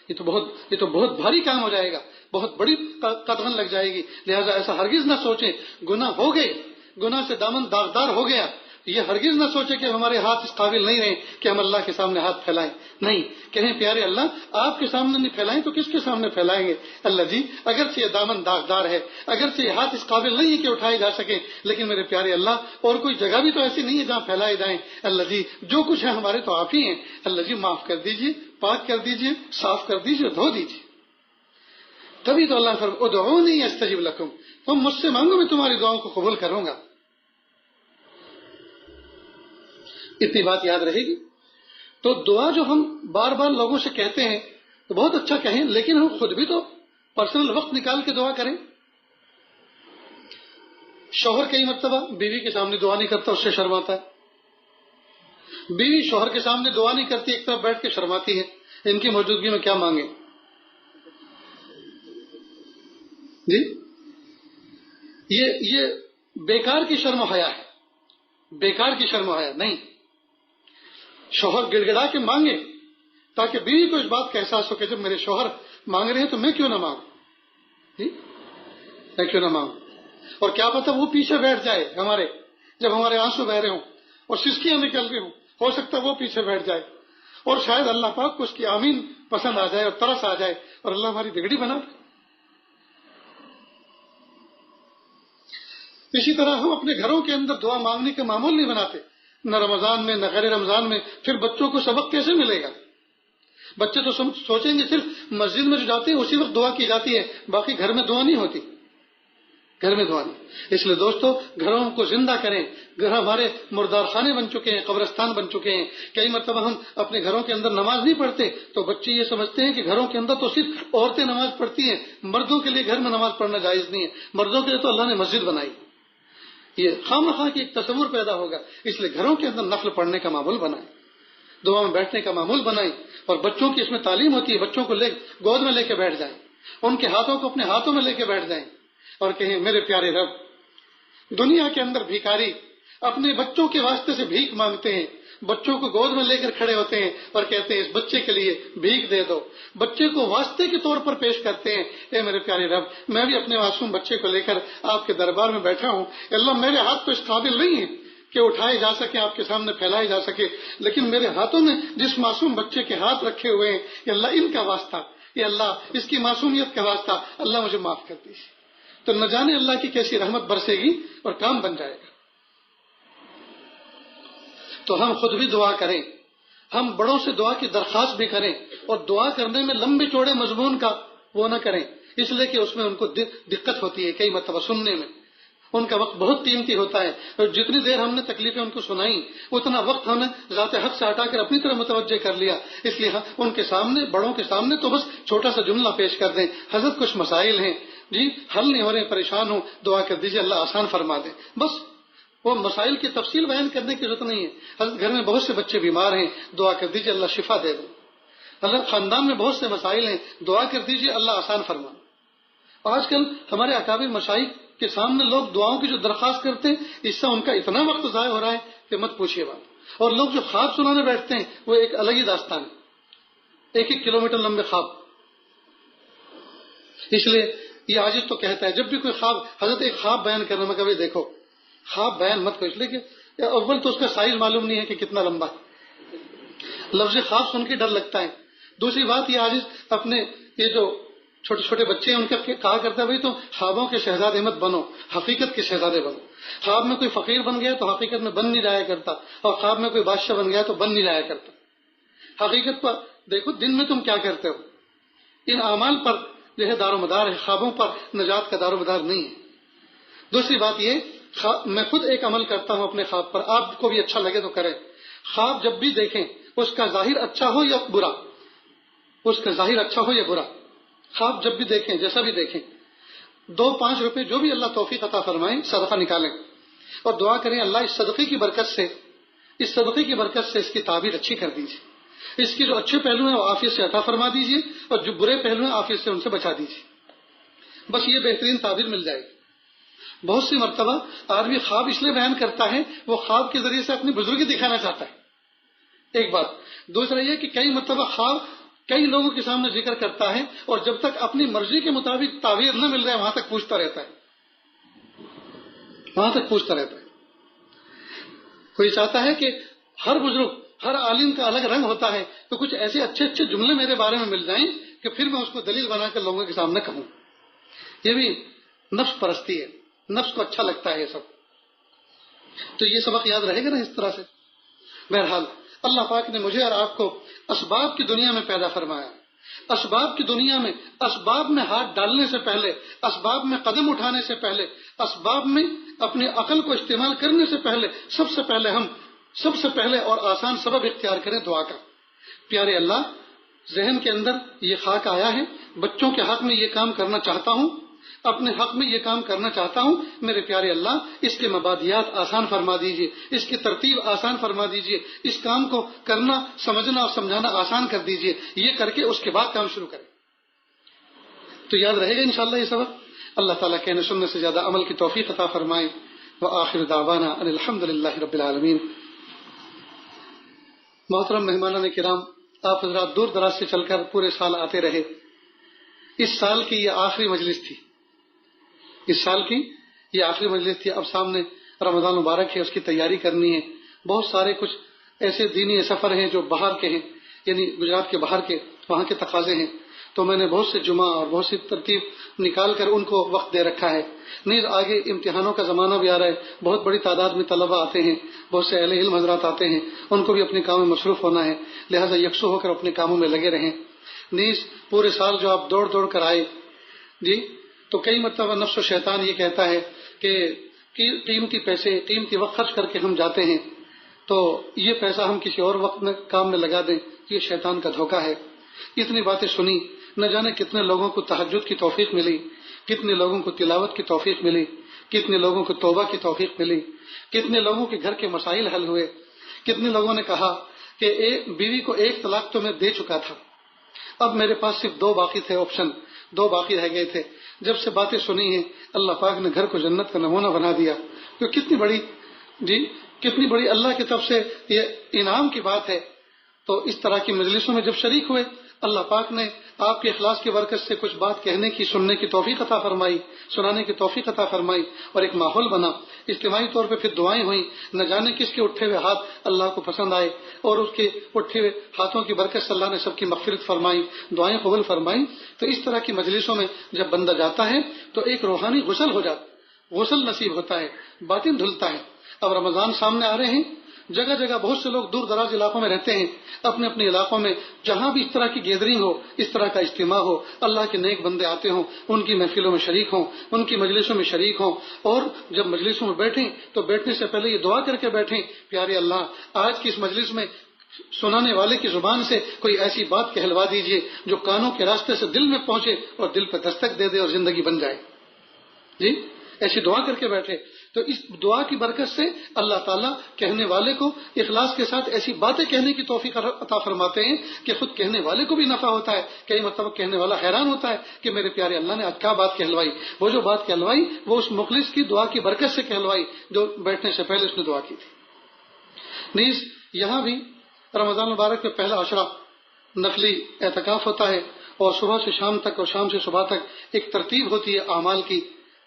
یہ تو بہت بھاری کام ہو جائے گا، بہت بڑی قدغن لگ جائے گی۔ لہذا ایسا ہرگز نہ سوچیں گناہ ہو گئے، گناہ سے دامن داغدار ہو گیا، یہ ہرگز نہ سوچیں کہ ہمارے ہاتھ اس قابل نہیں رہے کہ ہم اللہ کے سامنے ہاتھ پھیلائیں۔ نہیں، کہیں پیارے اللہ آپ کے سامنے نہیں پھیلائیں تو کس کے سامنے پھیلائیں گے؟ اللہ جی اگرچہ یہ دامن داغدار ہے، اگرچہ یہ ہاتھ اس قابل نہیں ہے کہ اٹھائے جا سکے، لیکن میرے پیارے اللہ اور کوئی جگہ بھی تو ایسی نہیں ہے جہاں پھیلائے جائیں۔ اللہ جی جو کچھ ہے ہمارے تو آپ ہی ہیں، اللہ جی معاف کر دیجئے، پاک کر دیجئے، صاف کر دیجئے، دھو دیجئے۔ تبھی تو اللہ فرماتا ادعونی استجب لکم، تم مجھ سے مانگو میں تمہاری دعاؤں کو قبول کروں گا۔ اتنی بات یاد رہے گی۔ تو دعا جو ہم بار بار لوگوں سے کہتے ہیں تو بہت اچھا کہیں، لیکن ہم خود بھی تو پرسنل وقت نکال کے دعا کریں. شوہر کئی مرتبہ بیوی کے سامنے دعا نہیں کرتا، اس سے شرماتا ہے. بیوی شوہر کے سامنے دعا نہیں کرتی، ایک طرف بیٹھ کے شرماتی ہے. ان کی موجودگی میں کیا مانگے؟ جی یہ بیکار کی شرم و حیا ہے، بیکار کی شرم و حیا نہیں. شوہر گڑ گڑا کے مانگے تاکہ بیوی کو اس بات کا احساس ہو کہ جب میرے شوہر مانگ رہے ہیں تو میں کیوں نہ مانگوں. جی میں کیوں نہ مانگوں. اور کیا پتہ وہ پیچھے بیٹھ جائے ہمارے، جب ہمارے آنسو بہ رہے ہوں اور سسکیاں نکل رہی ہوں، ہو سکتا ہے وہ پیچھے بیٹھ جائے اور شاید اللہ پاک کو اس کی آمین پسند آ جائے اور ترس آ جائے اور اللہ ہماری بگڑی بنا دے. اسی طرح ہم اپنے گھروں کے اندر دعا مانگنے کا معمول نہیں بناتے، نہ رمضان میں نہ غیر رمضان میں. پھر بچوں کو سبق کیسے ملے گا؟ بچے تو سوچیں گے صرف مسجد میں جو جاتے ہیں اسی وقت دعا کی جاتی ہے، باقی گھر میں دعا نہیں ہوتی. گھر میں دعا نہیں. اس لیے دوستو گھروں کو زندہ کریں. گھر ہمارے مردار خانے بن چکے ہیں، قبرستان بن چکے ہیں. کئی مرتبہ ہم اپنے گھروں کے اندر نماز نہیں پڑھتے تو بچے یہ سمجھتے ہیں کہ گھروں کے اندر تو صرف عورتیں نماز پڑھتی ہیں، مردوں کے لیے گھر میں نماز پڑھنا جائز نہیں ہے. مردوں کے لیے تو اللہ نے مسجد بنائی. یہ خواہ کی ایک تصور پیدا ہوگا. اس لیے گھروں کے اندر نفل پڑھنے کا معمول بنائیں، دعا میں بیٹھنے کا معمول بنائیں. اور بچوں کی اس میں تعلیم ہوتی ہے، بچوں کو گود میں لے کے بیٹھ جائیں، ان کے ہاتھوں کو اپنے ہاتھوں میں لے کے بیٹھ جائیں اور کہیں میرے پیارے رب. دنیا کے اندر بھیکاری اپنے بچوں کے واسطے سے بھیک مانگتے ہیں، بچوں کو گود میں لے کر کھڑے ہوتے ہیں اور کہتے ہیں اس بچے کے لیے بھیک دے دو. بچے کو واسطے کے طور پر پیش کرتے ہیں، اے میرے پیارے رب میں بھی اپنے معصوم بچے کو لے کر آپ کے دربار میں بیٹھا ہوں. اللہ میرے ہاتھ تو اس قابل نہیں ہے کہ اٹھائے جا سکے، آپ کے سامنے پھیلائے جا سکے، لیکن میرے ہاتھوں میں جس معصوم بچے کے ہاتھ رکھے ہوئے ہیں یہ اللہ ان کا واسطہ، یہ اللہ اس کی معصومیت کا واسطہ اللہ مجھے معاف کر دیجیے. تو نہ جانے اللہ کی کیسی رحمت برسے گی اور کام بن جائے گا. تو ہم خود بھی دعا کریں، ہم بڑوں سے دعا کی درخواست بھی کریں اور دعا کرنے میں لمبے چوڑے مضمون کا وہ نہ کریں، اس لیے کہ اس میں ان کو دقت ہوتی ہے. کئی مرتبہ سننے میں ان کا وقت بہت قیمتی ہوتا ہے اور جتنی دیر ہم نے تکلیفیں ان کو سنائی اتنا وقت ہم نے ذات حق سے ہٹا کر اپنی طرف متوجہ کر لیا. اس لیے ان کے سامنے، بڑوں کے سامنے تو بس چھوٹا سا جملہ پیش کر دیں، حضرت کچھ مسائل ہیں جی حل نہیں ہو رہے، پریشان ہوں، دعا کر دیجیے اللہ آسان فرما دے. بس وہ مسائل کی تفصیل بیان کرنے کی ضرورت نہیں ہے. حضرت گھر میں بہت سے بچے بیمار ہیں، دعا کر دیجیے اللہ شفا دے دے. حضرت خاندان میں بہت سے مسائل ہیں، دعا کر دیجیے اللہ آسان فرما. آج کل ہمارے اکابر مشائخ کے سامنے لوگ دعاؤں کی جو درخواست کرتے ہیں اس سے ان کا اتنا وقت ضائع ہو رہا ہے کہ مت پوچھیے بات. اور لوگ جو خواب سنانے بیٹھتے ہیں وہ ایک الگ ہی داستان ہے، 1-1 کلومیٹر لمبے خواب. اس لیے یہ عاجز تو کہتا ہے جب بھی کوئی خواب، حضرت ایک خواب بیان کرنے میں کبھی دیکھو خواب بیان مت کرو، اس لیے کہ اول تو اس کا سائز معلوم نہیں ہے کہ کتنا لمبا ہے. لفظ خواب سن کے ڈر لگتا ہے. دوسری بات یہ عاجز اپنے یہ جو چھوٹے چھوٹے بچے ہیں ان کا کہا کرتا ہے بھائی تم خوابوں کے شہزادے مت بنو، حقیقت کے شہزادے بنو. خواب میں کوئی فقیر بن گیا تو حقیقت میں بن نہیں جایا کرتا، اور خواب میں کوئی بادشاہ بن گیا تو بن نہیں جایا کرتا. حقیقت پر دیکھو دن میں تم کیا کرتے ہو، ان اعمال پر جو ہے دار و مدار ہے، خوابوں پر نجات کا دار و مدار نہیں ہے. دوسری بات یہ میں خود ایک عمل کرتا ہوں اپنے خواب پر، آپ کو بھی اچھا لگے تو کریں. خواب جب بھی دیکھیں اس کا ظاہر اچھا ہو یا برا، اس کا ظاہر اچھا ہو یا برا، خواب جب بھی دیکھیں جیسا بھی دیکھیں 2-5 روپے جو بھی اللہ توفیق عطا فرمائیں صدقہ نکالیں اور دعا کریں اللہ اس صدقے کی برکت سے، اس صدقے کی برکت سے اس کی تعبیر اچھی کر دیجیے، اس کے جو اچھے پہلو ہیں وہ عافیت سے عطا فرما دیجیے اور جو برے پہلو ہیں عافیت سے ان سے بچا دیجیے. بس یہ بہترین تعبیر مل جائے گی. بہت سی مرتبہ آدمی خواب اس لیے بیان کرتا ہے وہ خواب کے ذریعے سے اپنی بزرگی دکھانا چاہتا ہے، ایک بات. دوسرا یہ کہ کئی مرتبہ خواب کئی لوگوں کے سامنے ذکر کرتا ہے اور جب تک اپنی مرضی کے مطابق تعبیر نہ مل رہا ہے وہاں تک پوچھتا رہتا ہے. کوئی چاہتا ہے کہ ہر بزرگ، ہر عالم کا الگ رنگ ہوتا ہے، تو کچھ ایسے اچھے اچھے جملے میرے بارے میں مل جائیں کہ پھر میں اس کو دلیل بنا کر لوگوں کے سامنے کہوں. یہ بھی نفس پرستی ہے، نفس کو اچھا لگتا ہے یہ سب. تو یہ سبق یاد رہے گا نا اس طرح سے. بہرحال اللہ پاک نے مجھے اور آپ کو اسباب کی دنیا میں پیدا فرمایا. اسباب کی دنیا میں، اسباب میں ہاتھ ڈالنے سے پہلے، اسباب میں قدم اٹھانے سے پہلے، اسباب میں اپنی عقل کو استعمال کرنے سے پہلے سب سے پہلے اور آسان سبب اختیار کریں دعا کا. پیارے اللہ، ذہن کے اندر یہ خاک آیا ہے، بچوں کے حق میں یہ کام کرنا چاہتا ہوں، اپنے حق میں یہ کام کرنا چاہتا ہوں، میرے پیارے اللہ اس کے مبادیات آسان فرما دیجئے، اس کی ترتیب آسان فرما دیجئے، اس کام کو کرنا، سمجھنا اور سمجھانا آسان کر دیجئے، یہ کر کے اس کے بعد کام شروع کریں۔ تو یاد رہے گا انشاءاللہ یہ سبق۔ اللہ تعالیٰ کہنے سننے سے زیادہ عمل کی توفیق عطا فرمائے۔ وآخر دعوانا ان الحمد للہ رب العالمین۔ محترم مہمانان کرام، آپ حضرات دور دراز سے چل کر پورے سال آتے رہے، اس سال کی یہ آخری مجلس تھی، اس سال کی یہ آخری مجلس تھی۔ اب سامنے رمضان مبارک ہے، اس کی تیاری کرنی ہے، بہت سارے کچھ ایسے دینی سفر ہیں جو باہر کے ہیں، یعنی گجرات کے باہر کے، وہاں کے تقاضے ہیں، تو میں نے بہت سے جمعہ اور بہت سی ترتیب نکال کر ان کو وقت دے رکھا ہے۔ نیز آگے امتحانوں کا زمانہ بھی آ رہا ہے، بہت بڑی تعداد میں طلبہ آتے ہیں، بہت سے اہل علم حضرات آتے ہیں، ان کو بھی اپنے کام میں مصروف ہونا ہے، لہذا یکسو ہو کر اپنے کاموں میں لگے رہیں۔ نیز پورے سال جو آپ دوڑ دوڑ کر آئے جی، تو کئی مرتبہ نفس و شیطان یہ کہتا ہے کہ قیمتی پیسے، قیمتی وقت خرچ کر کے ہم جاتے ہیں، تو یہ پیسہ ہم کسی اور وقت میں کام میں لگا دیں، یہ شیطان کا دھوکہ ہے۔ اتنی باتیں سنی، نہ جانے کتنے لوگوں کو تہجد کی توفیق ملی، کتنے لوگوں کو تلاوت کی توفیق ملی، کتنے لوگوں کو توبہ کی توفیق ملی، کتنے لوگوں کے گھر کے مسائل حل ہوئے، کتنے لوگوں نے کہا کہ بیوی کو 1 طلاق تو میں دے چکا تھا، اب میرے پاس صرف 2 باقی تھے، آپشن 2 باقی رہ گئے تھے۔ جب سے باتیں سنی ہیں، اللہ پاک نے گھر کو جنت کا نمونہ بنا دیا۔ تو کتنی بڑی اللہ کی طرف سے یہ انعام کی بات ہے۔ تو اس طرح کی مجلسوں میں جب شریک ہوئے، اللہ پاک نے آپ کے اخلاص کی برکت سے کچھ بات کہنے کی، سننے کی توفیق عطا فرمائی، سنانے کی توفیق عطا فرمائی، اور ایک ماحول بنا۔ اجتماعی طور پہ پھر دعائیں ہوئیں، نہ جانے کس کے اٹھے ہوئے ہاتھ اللہ کو پسند آئے، اور اس کے اٹھے ہوئے ہاتھوں کی برکت سے اللہ نے سب کی مغفرت فرمائی، دعائیں قبول فرمائی۔ تو اس طرح کی مجلسوں میں جب بندہ جاتا ہے تو ایک روحانی غسل ہو جاتا، غسل نصیب ہوتا ہے، باطن دھلتا ہے۔ اب رمضان سامنے آ رہے ہیں، جگہ جگہ بہت سے لوگ دور دراز علاقوں میں رہتے ہیں، اپنے اپنے علاقوں میں جہاں بھی اس طرح کی گیدرنگ ہو، اس طرح کا اجتماع ہو، اللہ کے نیک بندے آتے ہوں، ان کی محفلوں میں شریک ہوں، ان کی مجلسوں میں شریک ہوں، اور جب مجلسوں میں بیٹھیں تو بیٹھنے سے پہلے یہ دعا کر کے بیٹھیں، پیارے اللہ آج کی اس مجلس میں سنانے والے کی زبان سے کوئی ایسی بات کہلوا دیجئے جو کانوں کے راستے سے دل میں پہنچے اور دل پہ دستک دے دے اور زندگی بن جائے۔ جی ایسی دعا کر کے بیٹھے تو اس دعا کی برکت سے اللہ تعالیٰ کہنے والے کو اخلاص کے ساتھ ایسی باتیں کہنے کی توفیق عطا فرماتے ہیں کہ خود کہنے والے کو بھی نفع ہوتا ہے۔ کئی مرتبہ کہنے والا حیران ہوتا ہے کہ میرے پیارے اللہ نے آج کیا بات کہلوائی، وہ جو بات کہلوائی وہ اس مخلص کی دعا کی برکت سے کہلوائی جو بیٹھنے سے پہلے اس نے دعا کی تھی۔ نیز یہاں بھی رمضان مبارک کے پہلا عشرہ نفلی اعتکاف ہوتا ہے، اور صبح سے شام تک اور شام سے صبح تک ایک ترتیب ہوتی ہے اعمال کی۔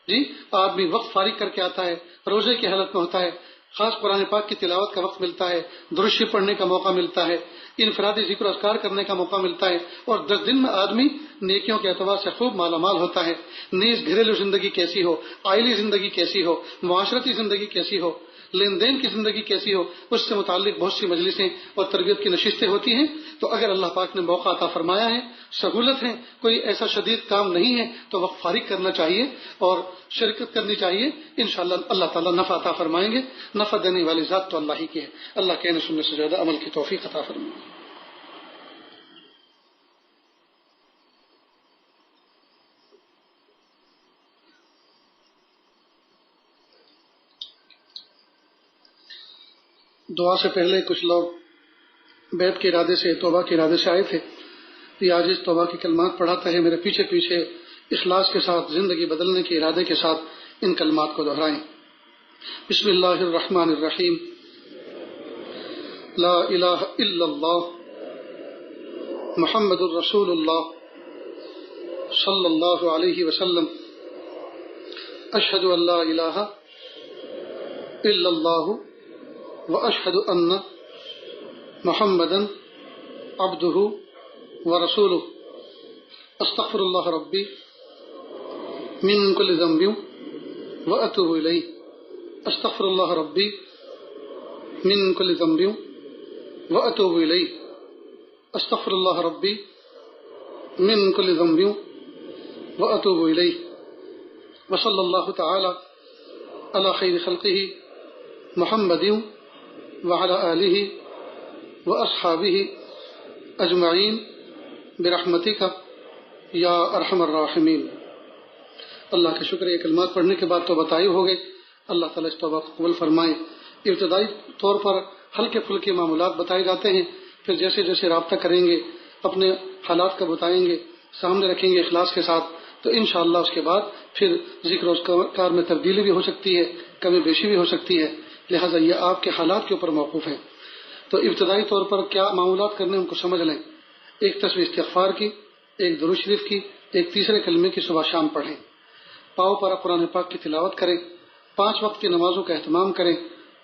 جی آدمی وقت فارغ کر کے آتا ہے، روزے کی حالت میں ہوتا ہے، خاص قرآن پاک کی تلاوت کا وقت ملتا ہے، درود شریف پڑھنے کا موقع ملتا ہے، انفرادی ذکر و اذکار کرنے کا موقع ملتا ہے، اور 10 دن میں آدمی نیکیوں کے اعتبار سے خوب مالا مال ہوتا ہے۔ نیز گھریلو زندگی کیسی ہو، آئلی زندگی کیسی ہو، معاشرتی زندگی کیسی ہو، لین دین کی زندگی کیسی ہو، اس سے متعلق بہت سی مجلسیں اور تربیت کی نشستیں ہوتی ہیں۔ تو اگر اللہ پاک نے موقع عطا فرمایا ہے، سہولت ہے، کوئی ایسا شدید کام نہیں ہے، تو وقت فارغ کرنا چاہیے اور شرکت کرنی چاہیے۔ انشاءاللہ اللہ تعالیٰ نفع عطا فرمائیں گے۔ نفع دینے والی ذات تو اللہ ہی کی ہے۔ اللہ کہنے سننے سے زیادہ عمل کی توفیق عطا فرمائے۔ دعا سے پہلے کچھ لوگ بیعت کے ارادے سے، توبہ کے ارادے سے آئے تھے۔ یہ آج اس توبہ کے کلمات پڑھاتا ہے، میرے پیچھے پیچھے اخلاص کے ساتھ، زندگی بدلنے کے ارادے کے ساتھ ان کلمات کو دہرائیں۔ بسم اللہ الرحمن الرحیم۔ لا الہ الا اللہ محمد الرسول اللہ صلی اللہ علیہ وسلم۔ اشہد ان لا الہ الا اللہ واشہد ان محمدا عبدہ ورسولہ۔ استغفر اللہ ربی من کل ذنب واتوب الیہ۔ استغفر اللہ ربی من کل ذنب واتوب الیہ۔ استغفر اللہ ربی من کل ذنب واتوب الیہ۔ وصلی اللہ تعالی علی خیر خلقہ محمد وعلى آلہ واصحابہ اجمعین برحمتک یا ارحم الراحمین۔ اللہ کا شکر ہے، کلمات پڑھنے کے بعد توبہ طائب ہو گئے۔ اللہ تعالیٰ اس توبہ کو قبول فرمائے۔ ابتدائی طور پر ہلکے پھلکے معاملات بتائے جاتے ہیں، پھر جیسے جیسے رابطہ کریں گے، اپنے حالات کا بتائیں گے، سامنے رکھیں گے اخلاص کے ساتھ، تو انشاءاللہ اس کے بعد پھر ذکر و اذکار میں تبدیلی بھی ہو سکتی ہے، کمی بیشی بھی ہو سکتی ہے، لہٰذا یہ آپ کے حالات کے اوپر موقوف ہے۔ تو ابتدائی طور پر کیا معاملات کرنے ان کو سمجھ لیں۔ ایک تسبیح استغفار کی، ایک درود شریف کی، ایک تیسرے کلمے کی صبح شام پڑھیں، پاؤں پر قرآن پاک کی تلاوت کریں، 5 وقت کی نمازوں کا اہتمام کریں،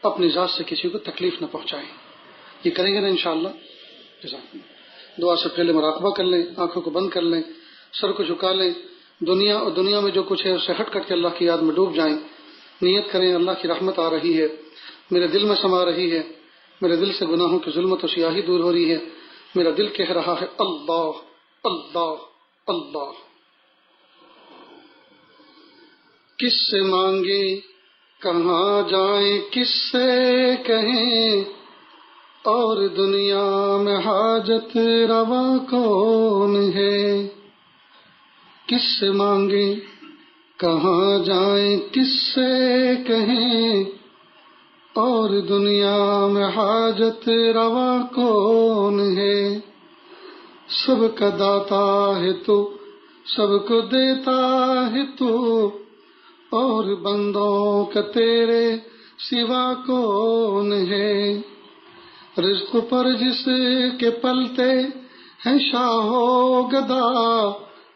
اپنی ذات سے کسی کو تکلیف نہ پہنچائیں۔ یہ کریں گے نا انشاءاللہ؟ دعا سے پہلے مراقبہ کر لیں، آنکھوں کو بند کر لیں، سر کو جھکا لیں، دنیا اور دنیا میں جو کچھ ہے اس سے ہٹ کر کے اللہ کی یاد میں ڈوب جائیں۔ نیت کریں اللہ کی رحمت آ رہی ہے، میرے دل میں سما رہی ہے، میرے دل سے گناہوں کی ظلمت و سیاہی دور ہو رہی ہے، میرا دل کہہ رہا ہے اللہ اللہ اللہ۔ کس سے مانگیں کہاں جائیں، کس سے کہیں، اور دنیا میں حاجت روا کون ہے۔ کس سے مانگیں کہاں جائیں، کس سے کہیں، اور دنیا میں حاجت روا کون ہے۔ سب کا داتا ہے تو، سب کو دیتا ہے تو، اور بندوں کا تیرے سوا کون ہے۔ رزق پر جس کے پلتے ہیں شاہ و گدا،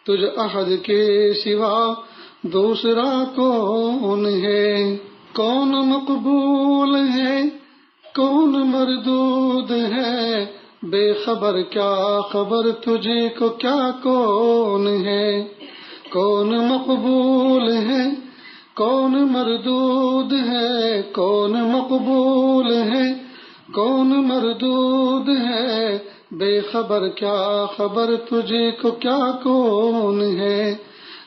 تجھ احد کے سوا دوسرا کون ہے۔ کون مقبول ہے کون مردود ہے، بے خبر کیا خبر تجھے کو کیا کون ہے۔ کون مقبول ہے کون مردود ہے، کون مقبول ہے کون مردود ہے، بے خبر کیا خبر تجھے کو کیا کون ہے۔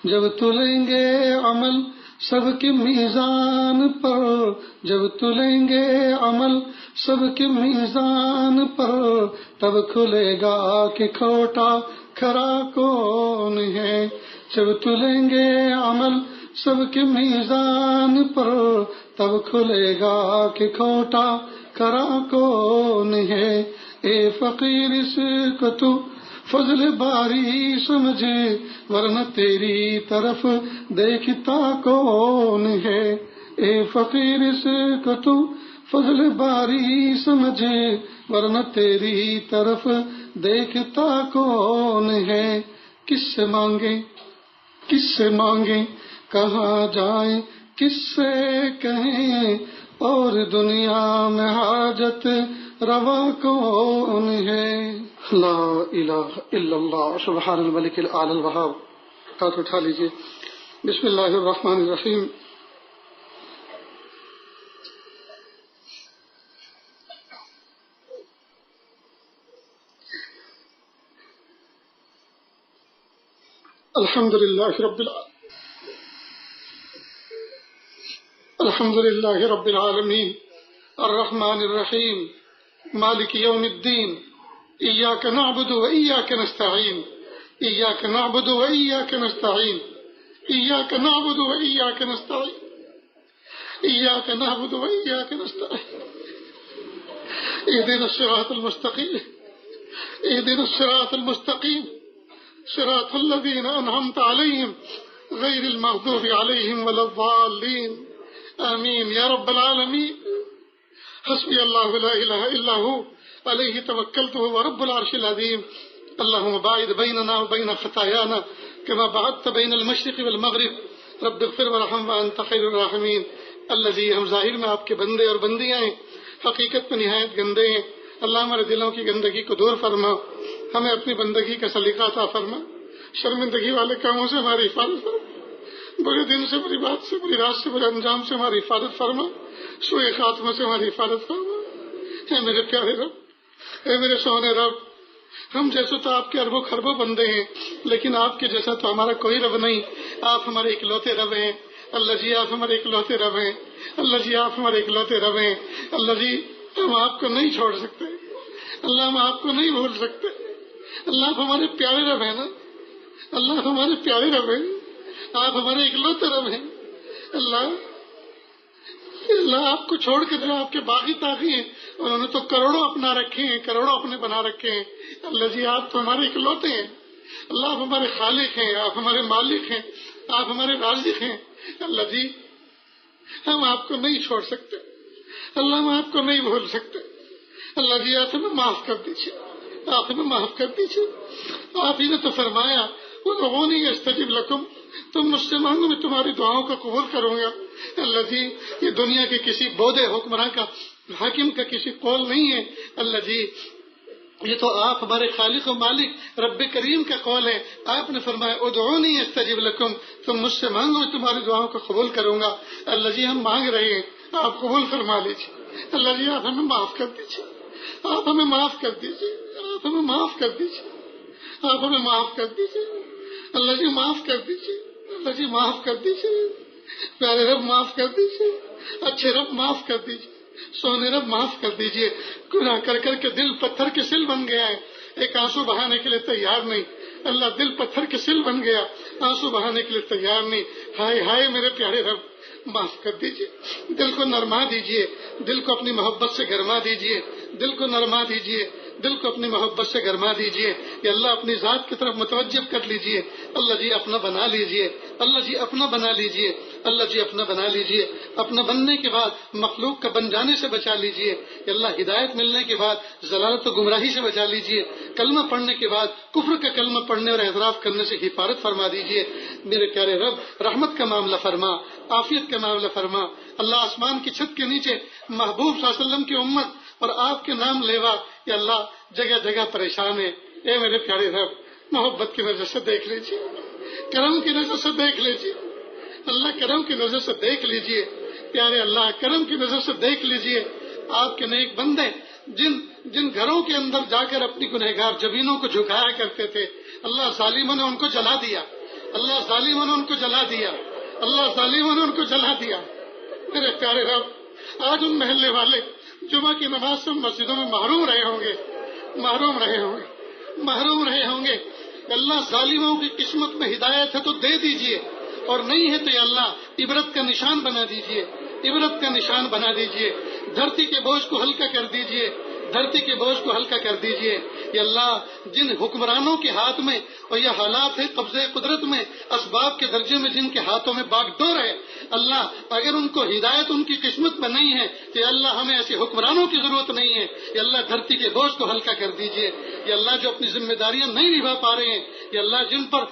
جب تلیں گے عمل سب کے میزان پر، جب تلیں گے عمل سب کے میزان پر، تب کھلے گا کہ کھوٹا کھرا کون ہے۔ جب تلیں گے عمل سب کے میزان پر، تب کھلے گا کہ کھوٹا کھرا کون ہے۔ اے فقیر اس کو تو فضل باری سمجھے، ورنہ تیری طرف دیکھتا کون ہے۔ اے فقیر اس کو تو فضل باری سمجھے، ورنہ تیری طرف دیکھتا کون ہے۔ کس سے مانگیں کس سے مانگیں کہاں جائیں، کس سے کہیں، اور دنیا میں حاجت روا کون ہے۔ لا الہ الا اللہ سبحان الملک الاعلی الوہاب۔ ہاتھ اٹھا لیجیے۔ بسم اللہ الرحمن الرحیم۔ الحمد للہ رب العالمین الرحمن الرحیم مالک یوم الدین، ایاک نعبد و ایاک نستعین، ایاک نعبد و ایاک نستعین، ایاک نعبد و ایاک نستعین، ایاک نعبد و ایاک نستعین، اهدنا الصراط المستقیم، اهدنا الصراط المستقیم، صراط الذین انعمت علیہم غیر المغضوب علیہم ولا الضالین، آمین یا رب العالمین۔ حسبی اللہ لا الہ الا ہو علیہ توکلت وهو رب العرش العظیم۔ اللهم باعد بیننا وبین خطایانا کما بعدت بین المشرق والمغرب، رب اغفر وارحم وانت خیر الراحمین۔ الذی، ہم ظاہر میں آپ کے بندے اور بندیاں ہیں، حقیقت میں نہایت گندے ہیں۔ اللہ ہمارے دلوں کی گندگی کو دور فرما، ہمیں اپنی بندگی کا سلیقہ عطا فرما، شرمندگی والے کاموں سے ہماری حفاظت فرما، برے دن سے، بری بات سے، بری رات سے، برے انجام سے ہماری حفاظت فرما، سوء خاتمہ سے ہماری حفاظت فرما۔ اے میرے پیارے رب، اے میرے سونے رب، ہم جیسے تو آپ کے اربوں خربوں بندے ہیں، لیکن آپ کے جیسا تو ہمارا کوئی رب نہیں۔ آپ ہمارے اکلوتے رب ہیں اللہ جی، آپ ہمارے اکلوتے رب ہیں اللہ جی، آپ ہمارے اکلوتے رب ہیں اللہ جی۔ ہم آپ کو نہیں چھوڑ سکتے اللہ، ہم آپ کو نہیں بھول سکتے اللہ آپ ہمارے پیارے رب ہیں نا، اللہ آپ ہمارے پیارے رب ہیں، آپ ہمارے اکلوتے رب ہیں۔ اللہ آپ کو چھوڑ کر جو آپ کے باغی تاغی ہیں انہوں نے تو کروڑوں اپنا رکھے ہیں، کروڑوں اپنے بنا رکھے ہیں۔ اللہ جی آپ تو ہمارے اکلوتے ہیں، اللہ آپ ہمارے خالق ہیں، آپ ہمارے مالک ہیں، آپ ہمارے رازق ہیں۔ اللہ جی ہم آپ کو نہیں چھوڑ سکتے، اللہ ہم آپ کو نہیں بھول سکتے۔ اللہ جی آپ ہمیں معاف کر دیجیے، آپ ہمیں معاف کر دیجیے۔ آپ ہی نے تو فرمایا ادعونی استجب لکم، تم مجھ سے مانگو میں تمہاری دعاؤں کو قبول کروں گا۔ اللہ جی یہ دنیا کے کسی بودے حکمراں کا، حاکم کا کسی قول نہیں ہے۔ اللہ جی یہ تو آپ ہمارے خالق و مالک رب کریم کا قول ہے۔ آپ نے فرمایا ادعونی استجب لکم، تم مجھ سے مانگو میں تمہاری دعاؤں کو قبول کروں گا۔ اللہ جی ہم مانگ رہے ہیں، آپ قبول فرما لیجیے۔ اللہ جی آپ ہمیں معاف کر دیجیے، آپ ہمیں معاف کر دیجیے، آپ ہمیں معاف کر دیجیے، آپ ہمیں معاف کر دیجیے۔ اللہ جی معاف کر دیجیے، اللہ جی معاف کر دیجیے۔ پیارے رب معاف کر دیجیے، اچھے رب معاف کر دیجیے، سونے رب معاف کر دیجیے۔ گناہ کر کر کے دل پتھر کے سل بن گیا ہے، ایک آنسو بہانے کے لیے تیار نہیں۔ اللہ دل پتھر کے سل بن گیا، آنسو بہانے کے لیے تیار نہیں۔ ہائے ہائے میرے پیارے رب معاف کر دیجیے، دل کو نرما دیجیے، دل کو اپنی محبت سے گرما دیجیے، دل کو نرما دیجیے، دل کو اپنی محبت سے گرما دیجیے۔ یا اللہ اپنی ذات کی طرف متوجہ کر لیجیے۔ اللہ جی اپنا بنا لیجیے، اللہ جی اپنا بنا لیجیے، اللہ جی اپنا بنا لیجیے۔ اپنا بننے کے بعد مخلوق کا بن جانے سے بچا لیجیے۔ یا اللہ ہدایت ملنے کے بعد ضلالت و گمراہی سے بچا لیجیے۔ کلمہ پڑھنے کے بعد کفر کا کلمہ پڑھنے اور اعتراف کرنے سے حفاظت فرما دیجیے۔ میرے پیارے رب رحمت کا معاملہ فرما، عافیت کا معاملہ فرما۔ اللہ آسمان کی چھت کے نیچے محبوب صلی اللہ علیہ وسلم کی امت اور آپ کے نام لیوا یا اللہ جگہ جگہ پریشان ہے۔ اے میرے پیارے رب محبت کی نظر سے دیکھ لیجیے، کرم کی نظر سے دیکھ لیجیے، اللہ کرم کی نظر سے دیکھ لیجیے۔ پیارے اللہ کرم کی نظر سے دیکھ لیجیے۔ آپ کے نیک بندے جن گھروں کے اندر جا کر اپنی گنہگار جبینوں کو جھکایا کرتے تھے، اللہ ظالموں نے ان کو جلا دیا، اللہ ظالموں نے ان کو جلا دیا، اللہ ظالموں نے ان کو جلا دیا۔ میرے پیارے رب آج ان محلے والے جمعہ کی نماز سے مسجدوں میں محروم رہے ہوں گے، محروم رہے ہوں گے، محروم رہے ہوں گے۔ اللہ ظالموں کی قسمت میں ہدایت ہے تو دے دیجئے، اور نہیں ہے تو یا اللہ عبرت کا نشان بنا دیجئے، عبرت کا نشان بنا دیجئے۔ دھرتی کے بوجھ کو ہلکا کر دیجئے، دھرتی کے بوجھ کو ہلکا کر دیجئے۔ یا اللہ جن حکمرانوں کے ہاتھ میں اور یہ حالات ہے قبضے قدرت میں، اسباب کے درجے میں جن کے ہاتھوں میں باغ ڈور ہے، اللہ اگر ان کو ہدایت ان کی قسمت میں نہیں ہے تو یا اللہ ہمیں ایسے حکمرانوں کی ضرورت نہیں ہے۔ یا اللہ دھرتی کے بوجھ کو ہلکا کر دیجئے۔ یا اللہ جو اپنی ذمہ داریاں نہیں نبھا پا رہے ہیں، یا اللہ جن پر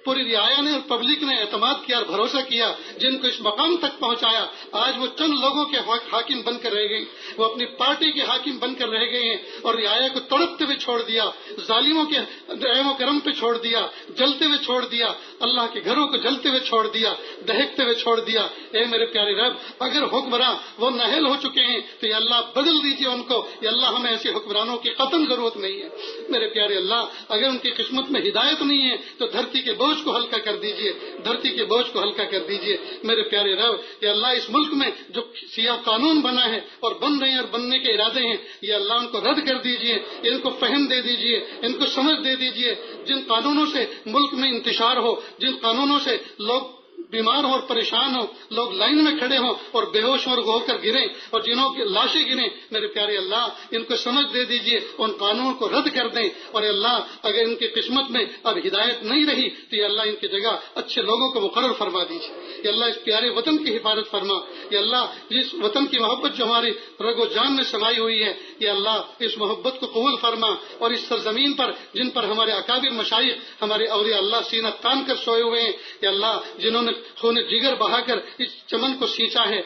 پوری رعایا نے اور پبلک نے اعتماد کیا اور بھروسہ کیا، جن کو اس مقام تک پہنچایا، آج وہ چند لوگوں کے حاکم بن کر رہ گئے، وہ اپنی پارٹی کے حاکم بن کر رہ گئے ہیں اور رعایا کو تڑپتے ہوئے چھوڑ دیا، ظالموں کے رحم و کرم پہ چھوڑ دیا، جلتے ہوئے چھوڑ دیا، اللہ کے گھروں کو جلتے ہوئے چھوڑ دیا، دہکتے ہوئے چھوڑ دیا۔ اے میرے پیارے رب اگر حکمراں وہ نااہل ہو چکے ہیں تو یا اللہ بدل دیجیے ان کو۔ یا اللہ ہمیں ایسے حکمرانوں کی قطعاً ضرورت نہیں ہے۔ میرے پیارے اللہ اگر ان کی قسمت میں ہدایت نہیں ہے تو دھرتی کے بوجھ کو ہلکا کر دیجیے، دھرتی کے بوجھ کو ہلکا کر دیجیے۔ میرے پیارے رب یا اللہ اس ملک میں جو سیاہ قانون بنا ہے اور بن رہے ہیں اور بننے کے ارادے ہیں، یا اللہ ان کو رد کر دیجیے، ان کو فہم دے دیجیے، ان کو سمجھ دے دیجیے۔ جن قانونوں سے ملک میں انتشار ہو، جن قانونوں سے لوگ بیمار ہوں اور پریشان ہوں، لوگ لائن میں کھڑے ہوں اور بے ہوش ہو کر گریں اور جنہوں کی لاشیں گریں، میرے پیارے اللہ ان کو سمجھ دے دیجیے، ان قانون کو رد کر دیں۔ اور اللہ اگر ان کی قسمت میں اب ہدایت نہیں رہی تو یا اللہ ان کی جگہ اچھے لوگوں کو مقرر فرما دیجیے۔ یا اللہ اس پیارے وطن کی حفاظت فرما۔ یا اللہ جس وطن کی محبت جو ہماری رگ و جان میں سمائی ہوئی ہے، یا اللہ اس محبت کو قبول فرما، اور اس سرزمین پر جن پر ہمارے اکابر مشائخ ہمارے اولیاء اللہ سینہ تان کر سوئے ہوئے ہیں، یا اللہ جنہوں نے خون جگر بہا کر اس چمن کو سینچا ہے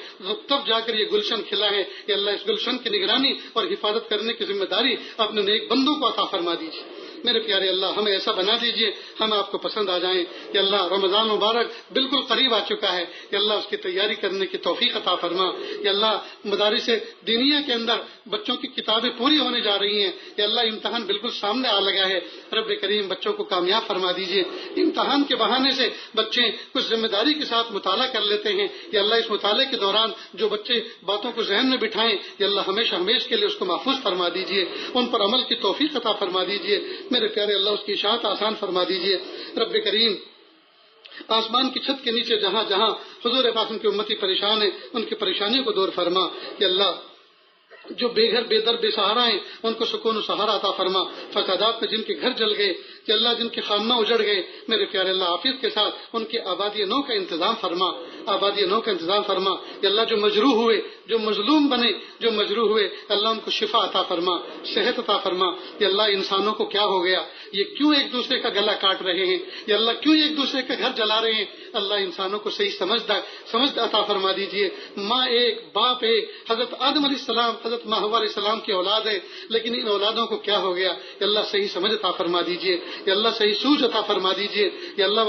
تب جا کر یہ گلشن کھلا ہے، یا اللہ اس گلشن کی نگرانی اور حفاظت کرنے کی ذمہ داری اپنے نیک بندوں کو عطا فرما دیجیے۔ میرے پیارے اللہ ہمیں ایسا بنا دیجئے ہم آپ کو پسند آ جائیں۔ یا اللہ رمضان مبارک بالکل قریب آ چکا ہے، یا اللہ اس کی تیاری کرنے کی توفیق عطا فرما۔ یا اللہ مدارس دینیہ کے اندر بچوں کی کتابیں پوری ہونے جا رہی ہیں، یا اللہ امتحان بالکل سامنے آ لگا ہے، رب کریم بچوں کو کامیاب فرما دیجئے۔ امتحان کے بہانے سے بچے کچھ ذمہ داری کے ساتھ مطالعہ کر لیتے ہیں، یا اللہ اس مطالعے کے دوران جو بچے باتوں کو ذہن میں بٹھائیں، یا اللہ ہمیشہ ہمیشہ کے لیے اس کو محفوظ فرما دیجئے، ان پر عمل کی توفیق عطا فرما دیجئے۔ میرے پیارے اللہ اس کی اشاعت آسان فرما دیجیے۔ رب کریم آسمان کی چھت کے نیچے جہاں جہاں حضور پاک کی امتی پریشان ہے ان کی پریشانیوں کو دور فرما کہ اللہ جو بے گھر بے در بے سہارا ہیں ان کو سکون و سہارا عطا فرما، فسادات میں جن کے گھر جل گئے کہ اللہ جن کے خانہ اجڑ گئے میرے پیارے اللہ عافیت کے ساتھ ان کی آبادی نو کا انتظام فرما، آبادی نو کا انتظام فرما کہ اللہ جو مجروح ہوئے جو مظلوم بنے جو مجروح ہوئے اللہ ان کو شفا عطا فرما، صحت عطا فرما کہ اللہ انسانوں کو کیا ہو گیا، یہ کیوں ایک دوسرے کا گلا کاٹ رہے ہیں، یہ اللہ کیوں ایک دوسرے کا گھر جلا رہے ہیں، اللہ انسانوں کو صحیح سمجھ عطا فرما دیجیے۔ ماں ایک باپ ایک، حضرت آدم علیہ السلام حضرت حوا علیہ السلام کی اولاد ہے لیکن ان اولادوں کو کیا ہو گیا، کہ اللہ صحیح سمجھ عطا فرما دیجیے، کہ اللہ صحیح سوچ عطا فرما دیجیے، کہ اللہ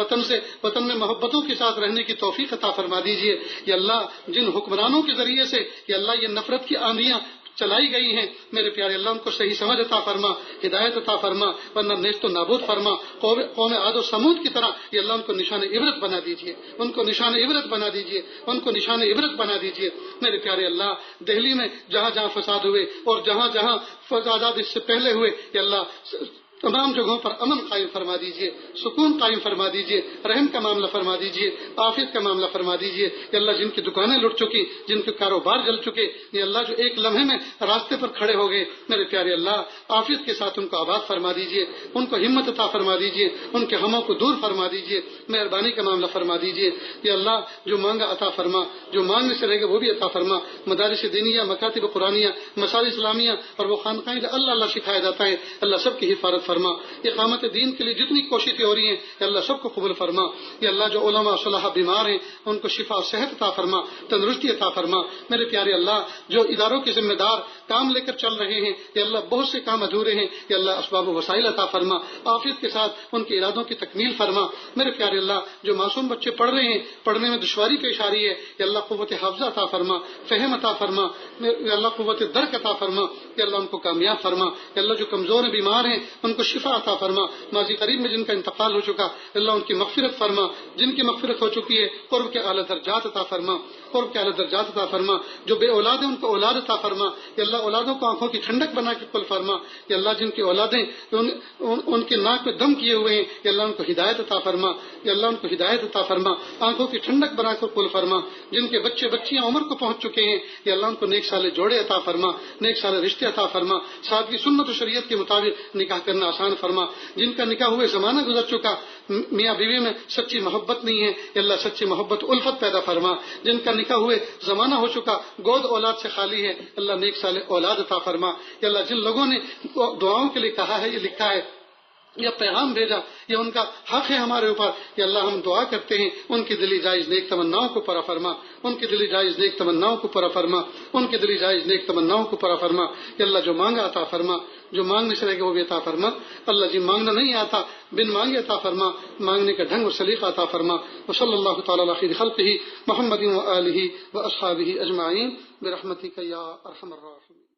وطن میں محبتوں کے ساتھ رہنے کی توفیق عطا فرما دیجیے، کہ اللہ جن حکمرانوں کے ذریعے سے کہ اللہ یہ نفرت کی آندیاں چلائی گئی ہیں میرے پیارے اللہ ان کو صحیح سمجھ عطا فرما، ہدایت عطا فرما، ورنہ نیست و نابود فرما، قوم عاد و سمود کی طرح یہ اللہ ان کو نشان عبرت بنا دیجیے، ان کو نشان عبرت بنا دیجیے، ان کو نشان عبرت بنا دیجیے میرے پیارے اللہ۔ دہلی میں جہاں جہاں فساد ہوئے اور جہاں جہاں فسادات اس سے پہلے ہوئے کہ اللہ تمام جگہوں پر امن قائم فرما دیجیے، سکون قائم فرما دیجیے، رحم کا معاملہ فرما دیجیے، عافیت کا معاملہ فرما دیجیے کہ اللہ جن کی دکانیں لٹ چکی، جن کے کاروبار جل چکے، یہ اللہ جو ایک لمحے میں راستے پر کھڑے ہو گئے میرے پیارے اللہ عافیت کے ساتھ ان کو آباد فرما دیجیے، ان کو ہمت عطا فرما دیجیے، ان کے غموں کو دور فرما دیجیے، مہربانی کا معاملہ فرما دیجیے کہ اللہ جو مانگا عطا فرما، جو مانگنے سے رہے گا وہ بھی عطا فرما۔ مدارس دینیہ، مکاتب قرآنیہ، مساجد اسلامیہ اور وہ خانقاہیں اللہ اللہ سکھایا جاتا ہے اللہ سب کی حفاظت فرما، اقامت دین کے لیے جتنی کوششیں ہو رہی ہیں کہ اللہ سب کو قبول فرما، کہ اللہ جو علماء صلاح بیمار ہیں ان کو شفا و صحت عطا فرما، تندرستی عطا فرما میرے پیارے اللہ۔ جو اداروں کے ذمہ دار کام لے کر چل رہے ہیں کہ اللہ بہت سے کام ادھورے ہیں کہ اللہ اسباب و وسائل عطا فرما، عافیت کے ساتھ ان کے ارادوں کی تکمیل فرما میرے پیارے اللہ۔ جو معصوم بچے پڑھ رہے ہیں پڑھنے میں دشواری پیش آ رہی ہے کہ اللہ قوت حافظہ عطا فرما، فہم عطا فرما، اللہ قوت درک عطا فرما کہ اللہ ان کو کامیاب فرما، کہ اللہ جو کمزور ہیں بیمار ہیں ان کو شفا عطا فرما، ماضی قریب میں جن کا انتقال ہو چکا اللہ ان کی مغفرت فرما، جن کی مغفرت ہو چکی ہے قرب کے اعلیٰ درجات عطا فرما، قرب کے اعلیٰ درجات عطا فرما، جو بے اولاد ہیں ان کو اولاد عطا فرما کہ اللہ اولادوں کو آنکھوں کی ٹھنڈک بنا کے کل فرما، کہ اللہ جن کی اولادیں ان کے ناک میں دم کیے ہوئے ہیں کہ اللہ ان کو ہدایت عطا فرما، کہ اللہ ان کو ہدایت عطا فرما، آنکھوں کی ٹھنڈک بنا کر کل فرما، جن کے بچے بچیاں عمر کو پہنچ چکے ہیں کہ اللہ ان کو نیک سالے جوڑے عطا فرما، نیک سالے رشتے عطا فرما، سادگی سنت و شریعت کے مطابق نکاح کرنا آسان فرما، جن کا نکاح ہوئے زمانہ گزر چکا میاں بیوی میں سچی محبت نہیں ہے کہ اللہ سچی محبت الفت پیدا فرما، جن کا نکاح ہوئے زمانہ ہو چکا گود اولاد سے خالی ہے اللہ نیک سال اولاد عطا فرما، کہ اللہ جن لوگوں نے دعاؤں کے لیے کہا ہے یہ لکھا ہے یا پیغام بھیجا یہ ان کا حق ہے ہمارے اوپر کہ اللہ ہم دعا کرتے ہیں ان کی دلی جائز نیک تمناؤں کو پورا فرما، ان کی دلی جائز نیک تمناؤں کو پورا فرما، ان کی دلی جائز نیک تمناؤں کو پورا فرما کہ اللہ جو مانگا عطا فرما، جو مانگنے سے رہے گا وہ بھی عطا فرما، اللہ جی مانگنا نہیں آتا بن مانگے عطا فرما، مانگنے کا ڈھنگ و سلیقہ عطا فرما۔ وصلی اللہ تعالی علی خیر خلقہ محمد و آلہ و اصحابہ اجمعین برحمتک یا ارحم الراحمین۔